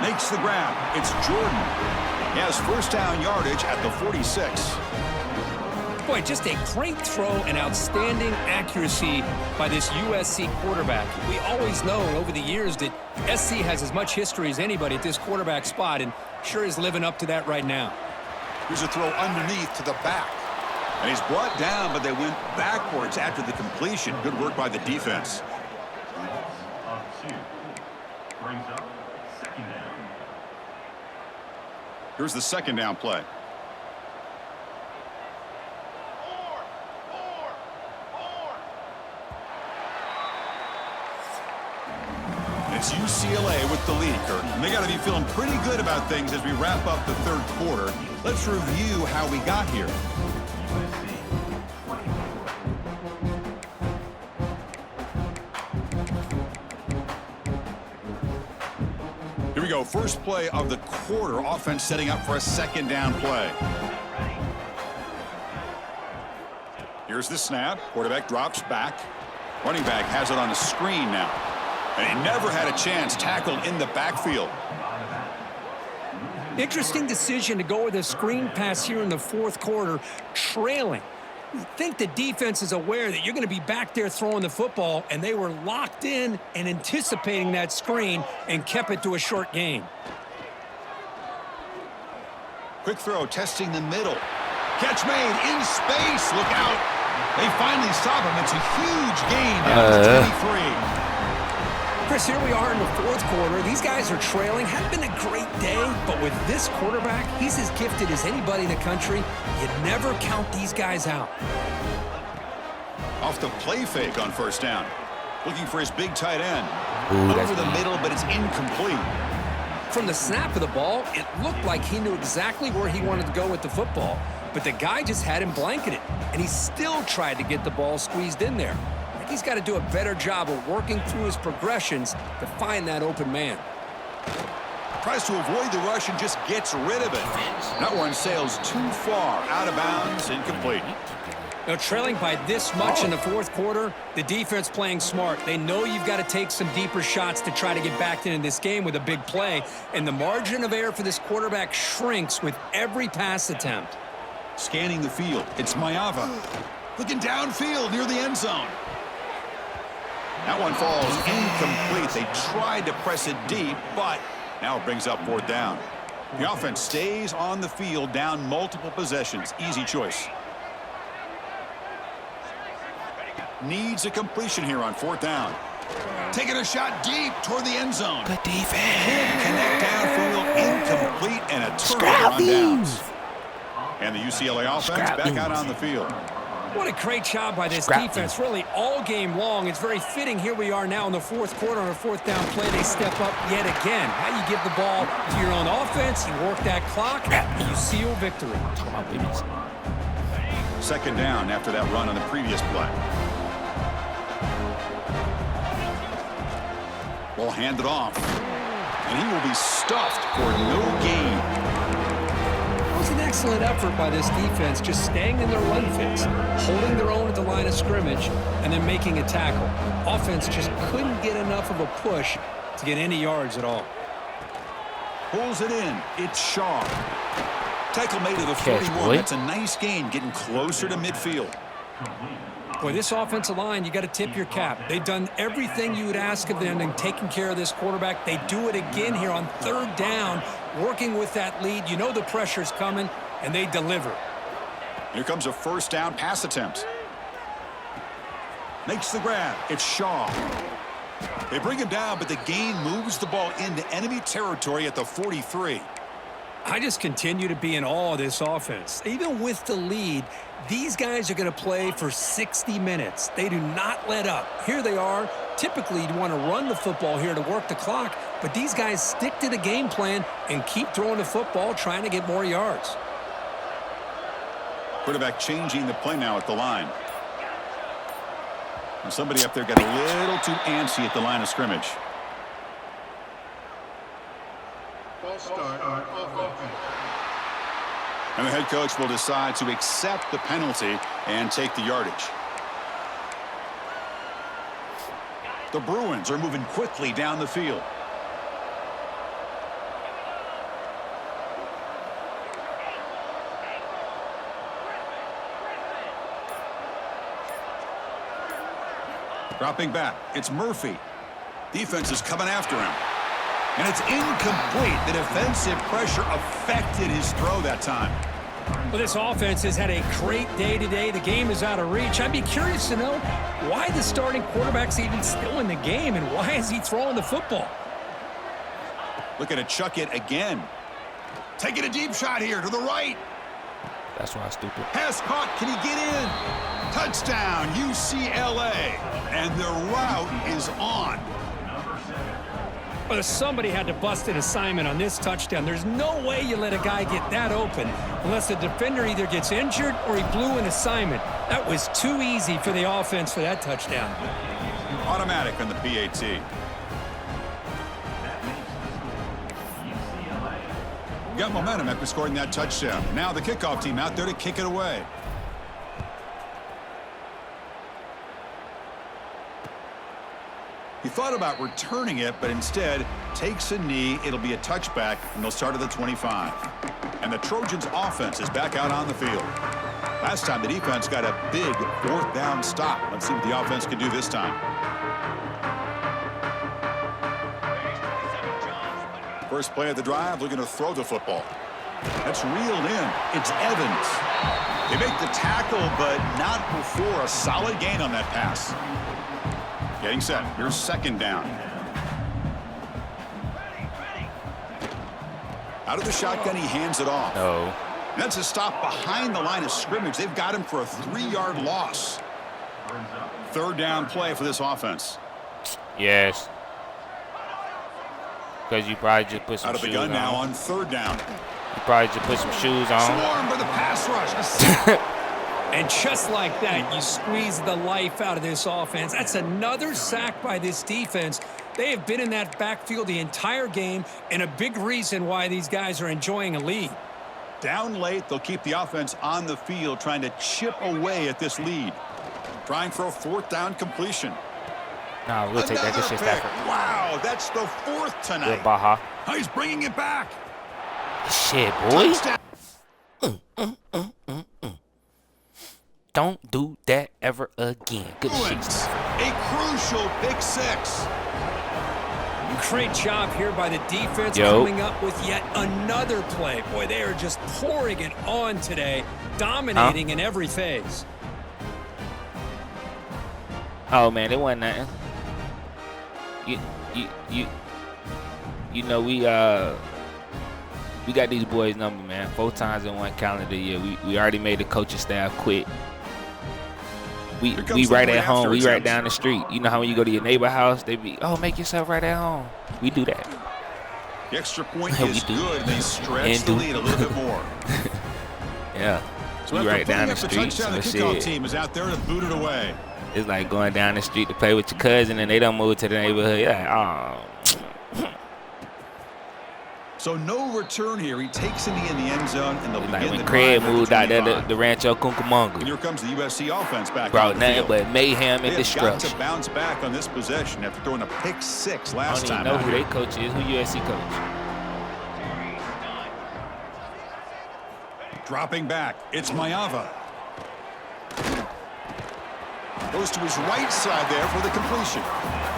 Makes the grab. It's Jordan. He has first down yardage at the 46. Boy, just a great throw and outstanding accuracy by this USC quarterback. We always know over the years that SC has as much history as anybody at this quarterback spot, and sure is living up to that right now. Here's a throw underneath to the back. And he's brought down, but they went backwards after the completion. Good work by the defense. Here's the 2nd down play. It's UCLA with the lead, Kurt. And they got to be feeling pretty good about things as we wrap up the 3rd quarter. Let's review how we got here. Here we go. First play of the quarter. Offense setting up for a 2nd down play. Here's the snap. Quarterback drops back. Running back has it on a screen now. And he never had a chance, tackled in the backfield. Interesting decision to go with a screen pass here in the 4th quarter, trailing. You think the defense is aware that you're going to be back there throwing the football, and they were locked in and anticipating that screen and kept it to a short gain. Quick throw, testing the middle. Catch made in space. Look out. They finally stop him. It's a huge gain down to 23. Chris, here we are in the 4th quarter. These guys are trailing. Hadn't been a great day, but with this quarterback, he's as gifted as anybody in the country. You never count these guys out. Off the play fake on first down. Looking for his big tight end. Ooh, over the middle, but it's incomplete. From the snap of the ball, it looked like he knew exactly where he wanted to go with the football, but the guy just had him blanketed, and he still tried to get the ball squeezed in there. He's got to do a better job of working through his progressions to find that open man. Tries to avoid the rush and just gets rid of it. That one sails too far, out of bounds, incomplete. Now, trailing by this much in the fourth quarter, the defense playing smart. They know you've got to take some deeper shots to try to get back into this game with a big play, and the margin of error for this quarterback shrinks with every pass attempt. Scanning the field, it's Maeva. Looking downfield near the end zone. That one falls incomplete. They tried to press it deep, but now it brings up fourth down. The offense stays on the field, down multiple possessions. Easy choice. Needs a completion here on fourth down. Taking a shot deep toward the end zone. Good defense. Can't connect downfield, incomplete, and a turnover on downs. And the UCLA offense back out on the field. What a great job by this defense, really all game long. It's very fitting. Here we are now in the fourth quarter on a fourth down play. They step up yet again. How you give the ball to your own offense, you work that clock, and you seal victory. Second down after that run on the previous play. Ball handed off. And he will be stuffed for no gain. It was an excellent effort by this defense, just staying in their run fits, holding their own at the line of scrimmage, and then making a tackle. Offense just couldn't get enough of a push to get any yards at all. Pulls it in. It's Shaw. Tackle made to the 41. That's a nice gain, getting closer to midfield. Boy, this offensive line, you got to tip your cap. They've done everything you would ask of them in taking care of this quarterback. They do it again here on third down, working with that lead. You know the pressure's coming, and they deliver. Here comes a first down pass attempt. Makes the grab. It's Shaw. They bring him down, but the gain moves the ball into enemy territory at the 43. I just continue to be in awe of this offense. Even with the lead, these guys are going to play for 60 minutes. They do not let up. Here they are. Typically, you'd want to run the football here to work the clock, but these guys stick to the game plan and keep throwing the football, trying to get more yards. Quarterback changing the play now at the line. And somebody up there got a little too antsy at the line of scrimmage. And the head coach will decide to accept the penalty and take the yardage. The Bruins are moving quickly down the field. Dropping back, it's Murphy. Defense is coming after him. And it's incomplete. The defensive pressure affected his throw that time. Well, this offense has had a great day today. The game is out of reach. I'd be curious to know why the starting quarterback's even still in the game and why is he throwing the football? Looking to chuck it again. Taking a deep shot here to the right. That's why I'm stupid. Pass caught. Can he get in? Touchdown, UCLA. And the route is on. Well, somebody had to bust an assignment on this touchdown. There's no way you let a guy get that open unless the defender either gets injured or he blew an assignment. That was too easy for the offense for that touchdown. Automatic on the PAT. Got momentum after scoring that touchdown. Now the kickoff team out there to kick it away. He thought about returning it, but instead takes a knee. It'll be a touchback, and they'll start at the 25. And the Trojans' offense is back out on the field. Last time, the defense got a big fourth down stop. Let's see what the offense can do this time. First play of the drive, looking to throw the football. That's reeled in. It's Evans. They make the tackle, but not before a solid gain on that pass. Getting set. Here's second down. Out of the shotgun, he hands it off. No. That's a stop behind the line of scrimmage. They've got him for a 3-yard loss. Third down play for this offense. Yes. Because you probably just put some shoes on. Out of the gun now on third down. You probably just put some shoes on. Swarmed by the pass rush. And just like that, you squeeze the life out of this offense. That's another sack by this defense. They have been in that backfield the entire game, and a big reason why these guys are enjoying a lead. Down late, they'll keep the offense on the field trying to chip away at this lead. Trying for a 4th down completion. No, we'll take that. Good shit, Stafford. Wow, that's the 4th tonight. Good Baja. He's bringing it back. Shit, boy. Don't do that ever again. Good shit, Stafford. A crucial pick 6. Great job here by the defense coming up with yet another play. Boy, they are just pouring it on today, dominating in every phase. Oh man, it wasn't nothing. You know we got these boys' number, man. 4 times in 1 calendar year. We already made the coaching staff quit. We right at home. We right down the street. You know how when you go to your neighbor house, they be, oh, make yourself right at home. We do that. The extra point is good. They stretch the lead a little bit more. Yeah. So we right down the street. The kickoff team is out there to boot it away. It's like going down the street to play with your cousin and they don't move to the neighborhood. You're like, oh. So no return here. He takes it in the end zone, and they'll begin like when the Craig drive moved out there, the Rancho Cucamonga. And here comes the USC offense back. Brought nothing but mayhem and destruction. Got to bounce back on this possession after throwing a pick 6 last time. I don't even know who their coach is. Who USC coach? Dropping back. It's Mayava. Goes to his right side there for the completion.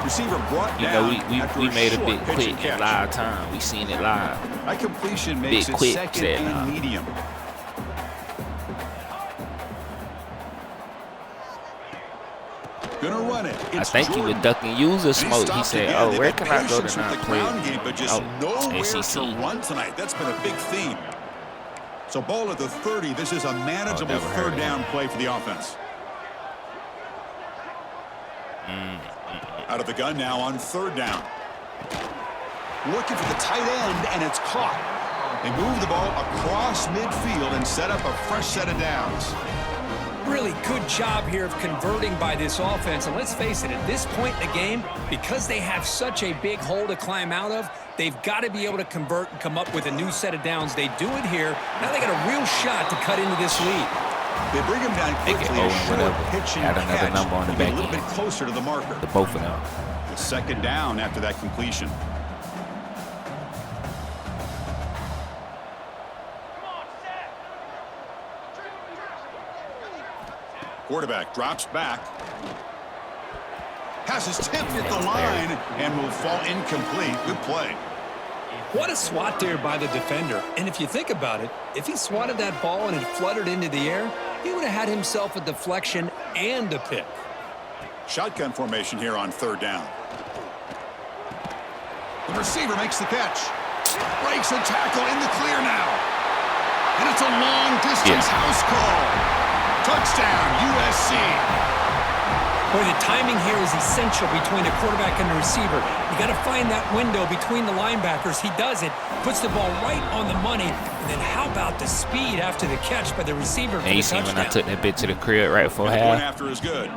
Receiver brought down. We made a big quick in live time. We seen it live. That completion makes big it quick, 2nd and medium. Gonna run it. I think he was ducking user smoke. He said, "Oh, where can I go to not play?" But just nowhere ACC. to run tonight. That's been a big theme. So ball at the 30. This is a manageable 3rd down play for the offense. Out of the gun now on 3rd down. Looking for the tight end, and it's caught. They move the ball across midfield and set up a fresh set of downs. Really good job here of converting by this offense. And let's face it, at this point in the game, because they have such a big hole to climb out of, they've got to be able to convert and come up with a new set of downs. They do it here. Now they got a real shot to cut into this lead. They bring him down quickly. A short pitch and add another number on the back a little bit closer to the marker. The both of them. The 2nd down after that completion. Quarterback drops back. Pass is tipped at the line and will fall incomplete. Good play. What a swat there by the defender. And if you think about it, if he swatted that ball and it fluttered into the air, he would have had himself a deflection and a pick. Shotgun formation here on 3rd down. The receiver makes the catch. Breaks a tackle in the clear now. And it's a long-distance house call. Touchdown, USC. Boy, the timing here is essential between a quarterback and a receiver. You got to find that window between the linebackers. He does it, puts the ball right on the money, and then how about the speed after the catch by the receiver for the touchdown? When I took that bit to the crib right before half. The point after is good.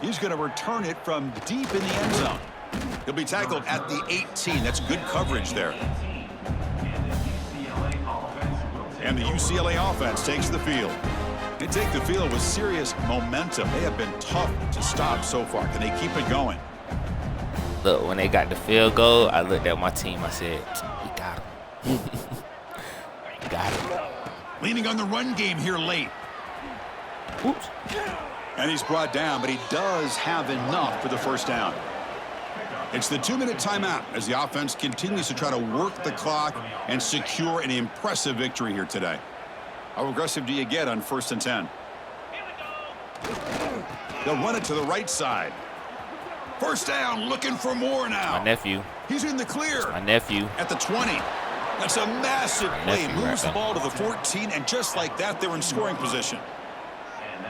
He's going to return it from deep in the end zone. He'll be tackled at the 18. That's good coverage there. And the UCLA offense takes the field. They take the field with serious momentum. They have been tough to stop so far. Can they keep it going? Look, when they got the field goal, I looked at my team. I said, we got him. We got him. Leaning on the run game here late. Oops. And he's brought down, but he does have enough for the 1st down. It's the 2-minute timeout as the offense continues to try to work the clock and secure an impressive victory here today. How aggressive do you get on 1st and 10? They'll run it to the right side. 1st down, looking for more now. My nephew. He's in the clear. My nephew. At the 20. That's a massive play. Moves the ball to the 14, and just like that, they're in scoring position.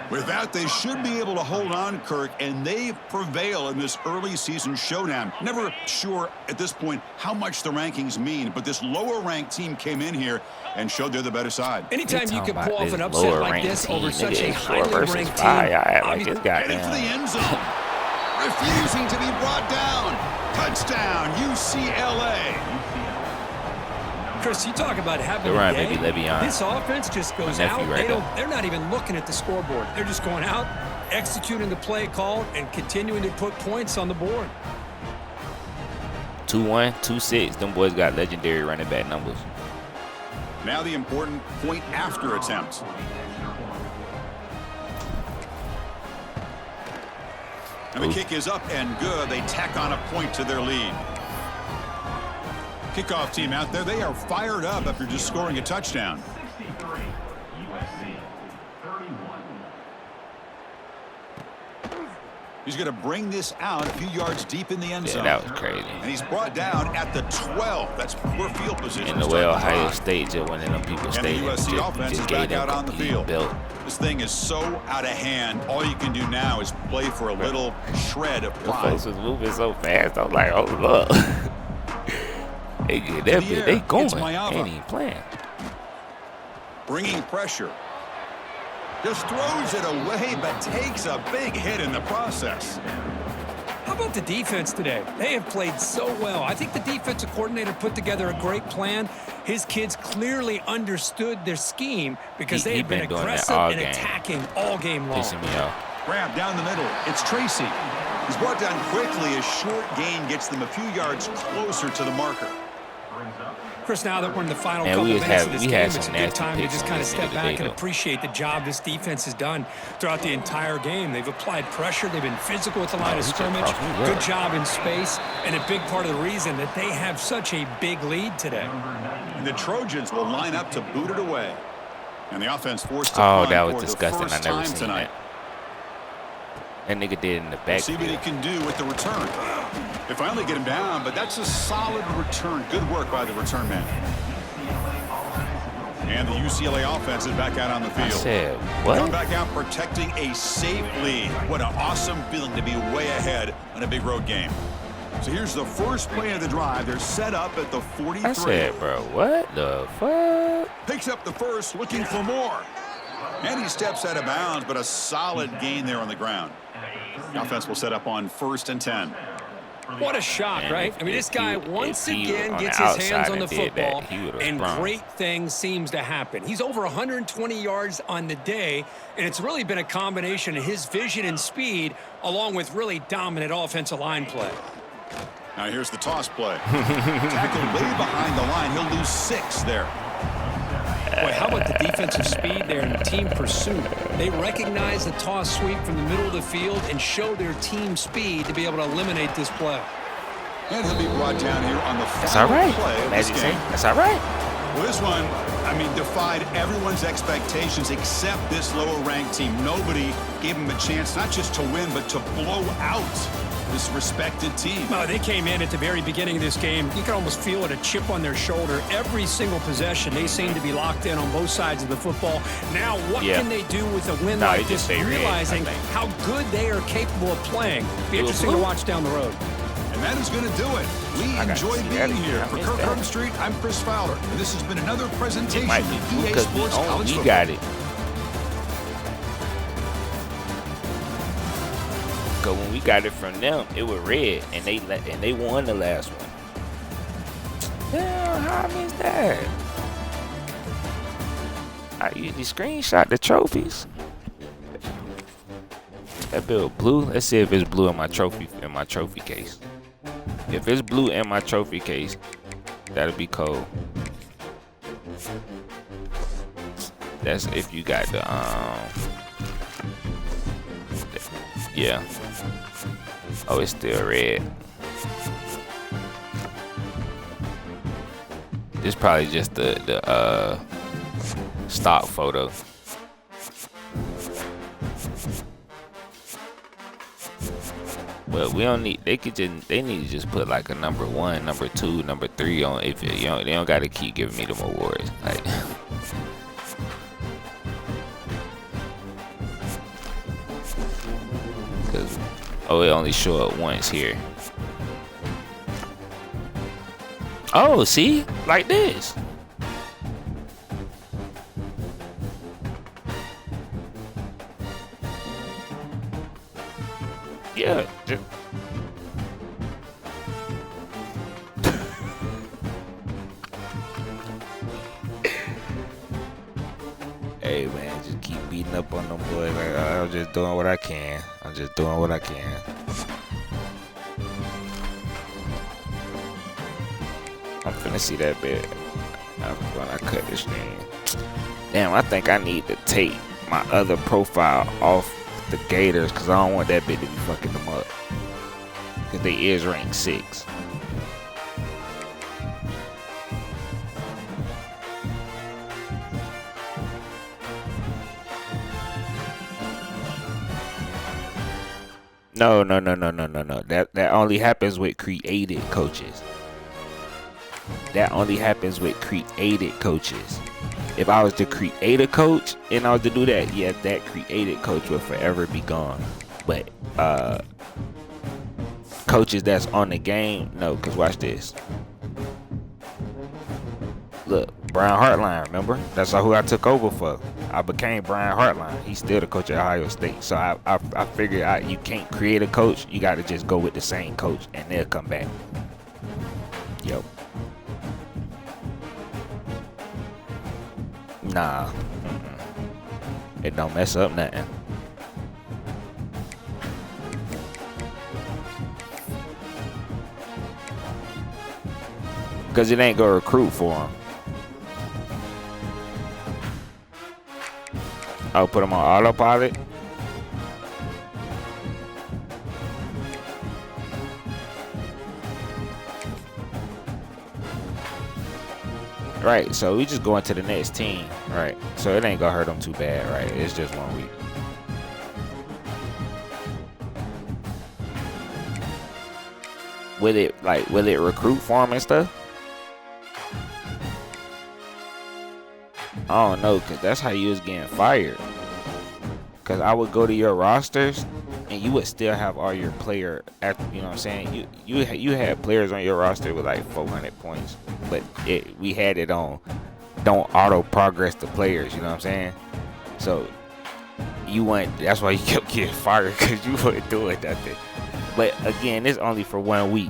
With that, they should be able to hold on, Kirk, and they prevail in this early season showdown. Never sure at this point how much the rankings mean, but this lower-ranked team came in here and showed they're the better side. Anytime you can pull off an upset like this over such a highly ranked team, heading for the end zone, refusing to be brought down. Touchdown, UCLA. Chris, you talk about having Ryan, a day. maybe Le'Veon. This offense just goes out. Right They're not even looking at the scoreboard. They're just going out, executing the play called, and continuing to put points on the board. 2-1, 2-6. Them boys got legendary running back numbers. Now the important point after attempt. And the kick is up and good. They tack on a point to their lead. Kickoff team out there, they are fired up after just scoring a touchdown. 63, USC 31. He's going to bring this out a few yards deep in the end zone. Yeah, that was crazy. And he's brought down at the 12. That's poor field position. In the way Ohio State just went in them people's stadium. And the USC offense is back out on the field. This thing is so out of hand. All you can do now is play for a little shred of The pride. folks was moving so fast. I was like, hold up. They get that bit. They going. They ain't even playing. Bringing pressure. Just throws it away, but takes a big hit in the process. How about the defense today? They have played so well. I think the defensive coordinator put together a great plan. His kids clearly understood their scheme because they have been aggressive and attacking all game long. Pissing me off. Grab down the middle. It's Tracy. He's brought down quickly. A short gain gets them a few yards closer to the marker. Chris, now that we're in the final couple minutes of this game, it's a good time to just kind of step back and appreciate the job this defense has done throughout the entire game. They've applied pressure. They've been physical at the line of scrimmage. Good job in space, and a big part of the reason that they have such a big lead today. And the Trojans will line up to boot it away. And the offense forced to Oh, punt that was for disgusting. the I first never time seen tonight. that. That nigga did in the back. See what he can do with the return. They finally get him down, but that's a solid return. Good work by the return man. And the UCLA offense is back out on the field. I said, what? Come back out protecting a safe lead. What an awesome feeling to be way ahead in a big road game. So here's the first play of the drive. They're set up at the 43. I said, bro, what the fuck? Picks up the first, looking for more. And he steps out of bounds, but a solid gain there on the ground. The offense will set up on 1st and 10. What a shot, And right? I mean, this guy once again on gets the his hands outside on the and did football, that, he would've and sprung. great things seems to happen. He's over 120 yards on the day, and it's really been a combination of his vision and speed, along with really dominant offensive line play. Now here's the toss play. Tackled way behind the line. He'll lose 6 there. Boy, how about the defensive speed there and team pursuit? They recognize the toss sweep from the middle of the field and show their team speed to be able to eliminate this play. And he'll be brought down here on the That's all final right. play of this game. That's all right. Well, this one, I mean, defied everyone's expectations except this lower-ranked team. Nobody gave them a chance not just to win, but to blow out this respected team. Oh, they came in at the very beginning of this game. You can almost feel it, a chip on their shoulder. Every single possession, they seem to be locked in on both sides of the football. Now, what can they do with a win like this, realizing how good they are capable of playing? Be interesting to watch down the road. And that is going to do it. We enjoy being here. For Kirk Herbstreit, I'm Chris Fowler. And this has been another presentation of EA Sports College Football. We got it. Because when we got it from them, it was red, and they won the last one. Damn, how I missed that? I usually screenshot the trophies. That bill blue. Let's see if it's blue in my trophy case. If it's blue in my trophy case, that'll be cold. That's if you got the yeah. Oh, it's still red. This probably just the stock photo. But we don't need. They need to just put like a number 1, number 2, number 3 on. If they don't got to keep giving me them awards. Like. Cause it only show up once here. Oh, see, like this. Yeah. up on them boys. Like, I'm just doing what I can. I'm just doing what I can. I'm finna see that bit when I cut this thing. Damn, I think I need to take my other profile off the Gators because I don't want that bit to be fucking them up. Because they is ranked 6. No. That only happens with created coaches. That only happens with created coaches. If I was to create a coach and I was to do that, yeah, that created coach will forever be gone. But coaches that's on the game, no, because watch this. Look, Brian Hartline, remember? That's who I took over for. I became Brian Hartline. He's still the coach at Ohio State. So I figured out you can't create a coach. You got to just go with the same coach and they'll come back. Yep. Nah. It don't mess up nothing. Because it ain't going to recruit for him. I'll put them on autopilot. Right, so we just going to the next team, right? So it ain't gonna hurt them too bad, right? It's just 1 week. Will it recruit for him and stuff? I don't know, cause that's how you was getting fired. Cause I would go to your rosters, and you would still have all your player. You know what I'm saying? You had players on your roster with like 400 points, but we had it on don't auto progress the players. You know what I'm saying? So you went. That's why you kept getting fired, cause you wouldn't do it that day. But again, it's only for 1 week.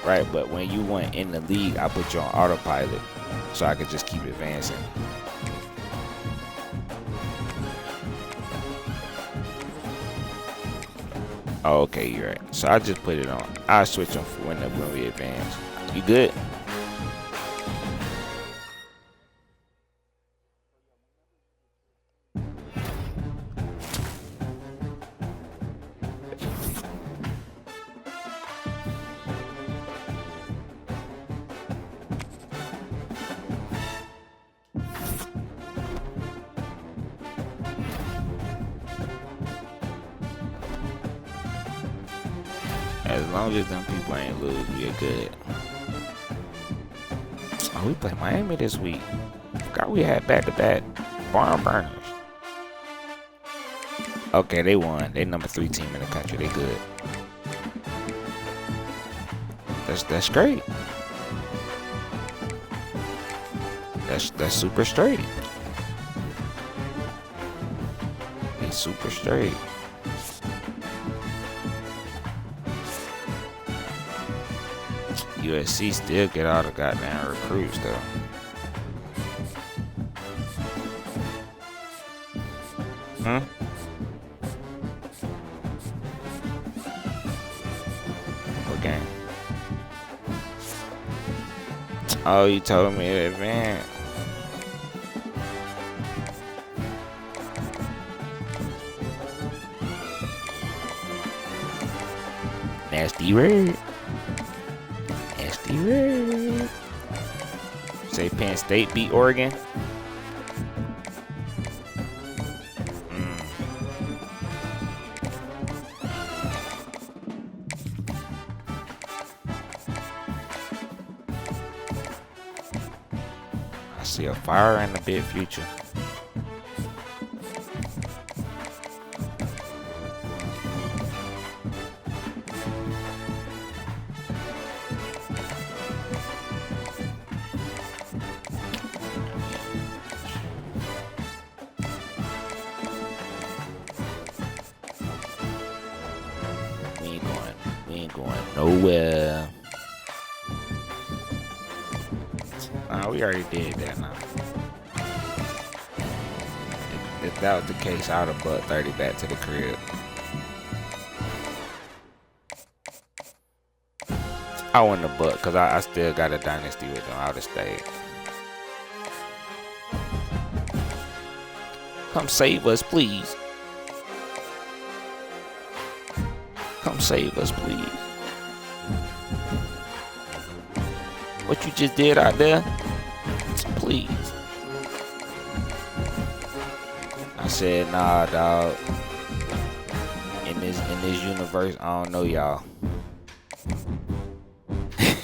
Right, but when you went in the league, I put you on autopilot so I could just keep advancing. Oh, okay, you're right. So I just put it on. I'll switch them for when we advance. You good? As long as them people ain't lose, we are good. Oh, we play Miami this week. Forgot we had back-to-back barn burners. Okay, they won. They number 3 team in the country. They good. That's great. That's super straight. He's super straight. USC still get all the goddamn recruits though. What game? Oh, you told me in advance. Nasty red. Red. Say Penn State beat Oregon. I see a fire in the big future. We ain't going nowhere. Nah, we already did that now. If that was the case, I would have brought 30 back to the crib. I wouldn't have because I still got a dynasty with them. I would have stayed. Come save us, please. Come save us, please. What you just did out there? Please. I said, nah, dog. In this universe, I don't know y'all.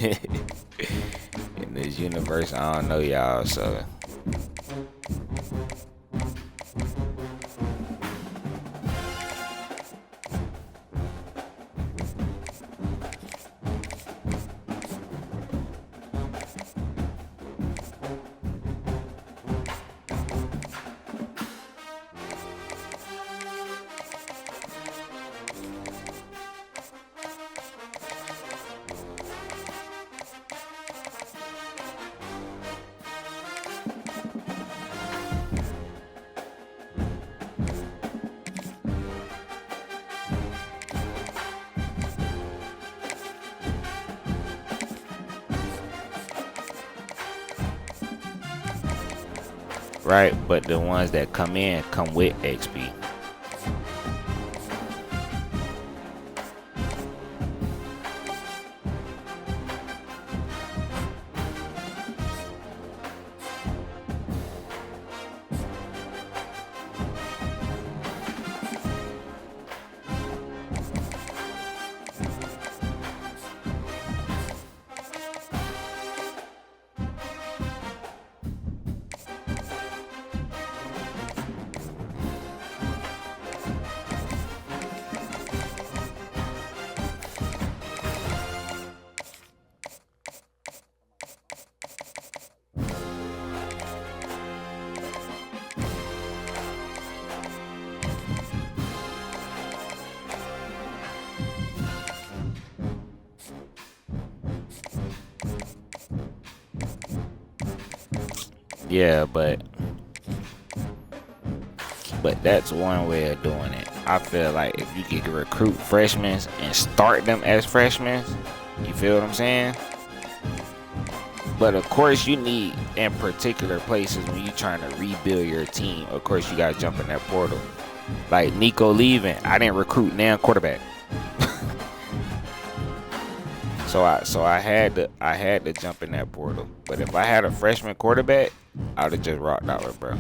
In this universe, I don't know y'all, so. Right, but the ones that come in come with XP. Yeah, but that's one way of doing it. I feel like if you could recruit freshmen and start them as freshmen, you feel what I'm saying? But of course you need, in particular places when you're trying to rebuild your team, of course you gotta jump in that portal. Like Nico leaving, I didn't recruit now quarterback. So I had to jump in that portal. But if I had a freshman quarterback, I would have just rocked out with bro.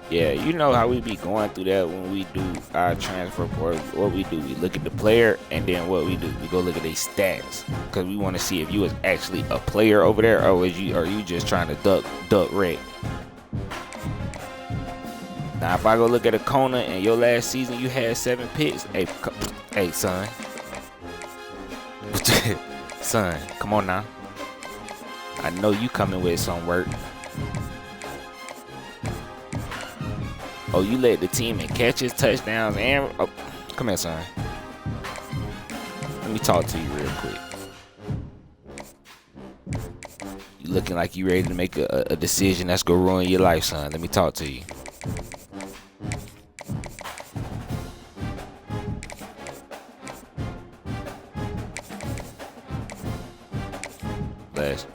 Yeah, you know how we be going through that when we do our transfer portal. What we do, we look at the player, and then what we do, we go look at their stats, because we want to see if you was actually a player over there, or are you just trying to duck red. Now, if I go look at a Kona and your last season you had 7 picks, hey, son. Son, come on now. I know you coming with some work. Oh, you led the team in catches, touchdowns, and... Oh, come here, son. Let me talk to you real quick. You looking like you ready to make a decision that's gonna ruin your life, son. Let me talk to you. Bless.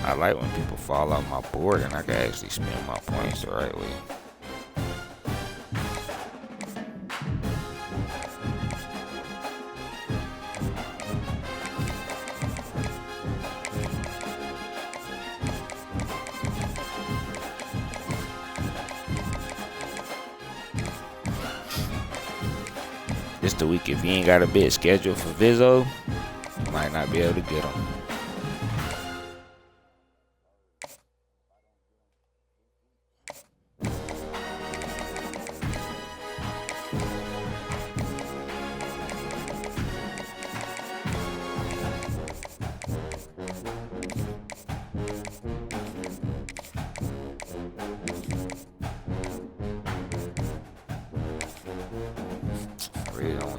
I like when people fall off my board and I can actually spend my points the right way. This the week if you ain't got a bid scheduled for Vizzo, you might not be able to get them.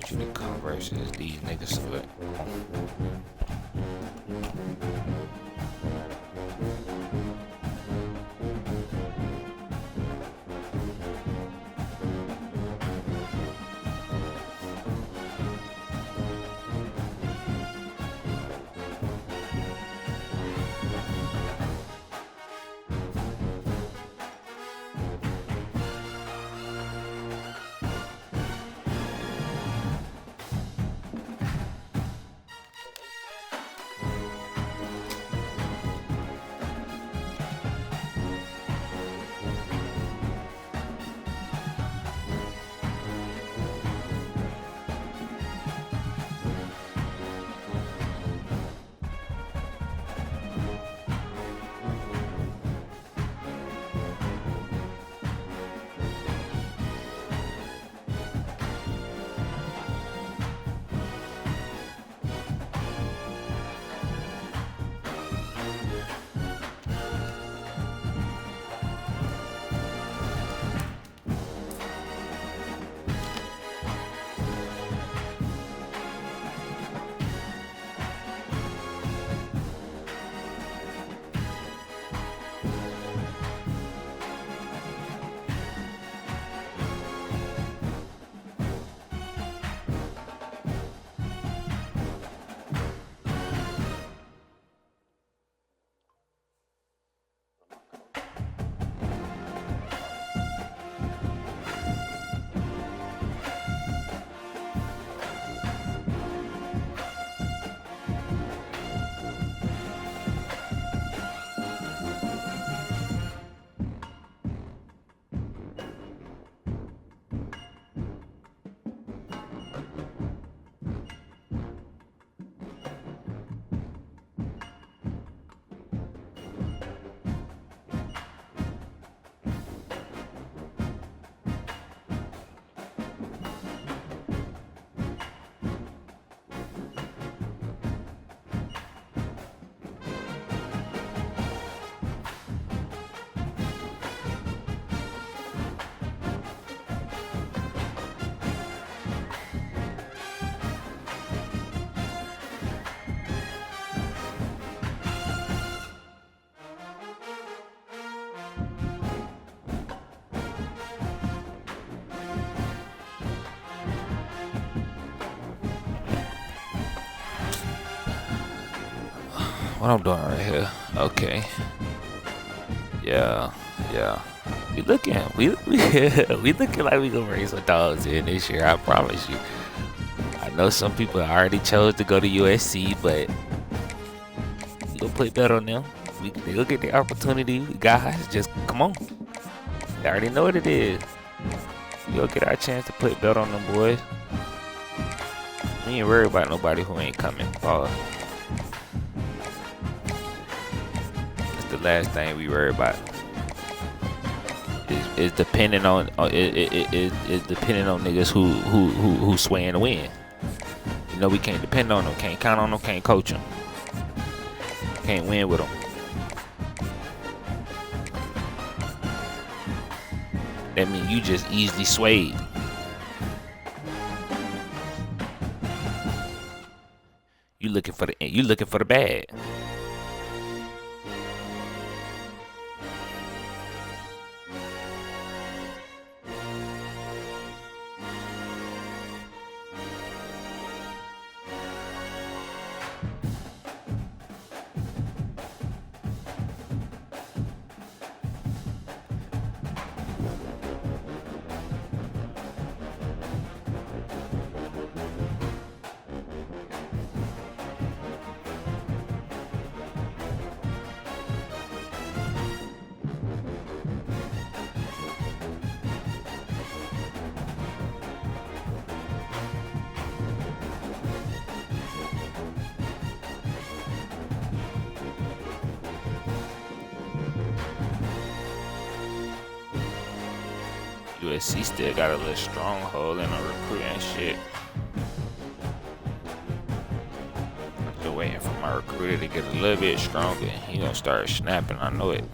want you to come versus these niggas. But what I'm doing right here? Okay. Yeah. We looking like we gonna raise some dogs in this year. I promise you. I know some people already chose to go to USC, but we gonna play better on them. They'll get the opportunity. Guys, just come on. They already know what it is. We'll get our chance to play better on them boys. We ain't worried about nobody who ain't coming. That's the last thing we worry about. Is depending on depending on niggas who swaying to win. You know we can't depend on them, can't count on them, can't coach them, can't win with them. That means you just easily swayed. You looking for the bad. USC still got a little stronghold in a recruiting shit. I'm still waiting for my recruiter to get a little bit stronger. He gonna start snapping, I know it.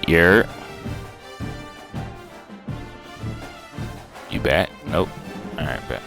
You're. You back? Nope. All right, back.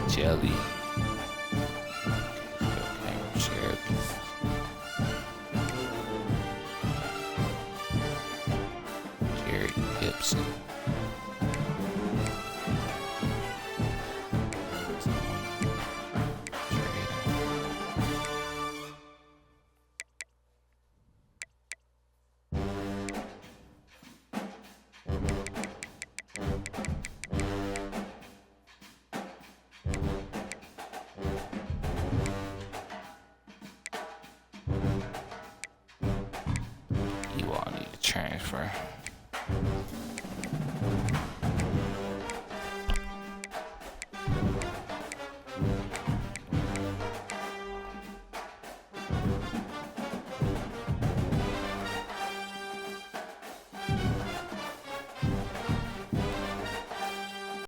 Jelly. Jerry Gibson. You all need to transfer.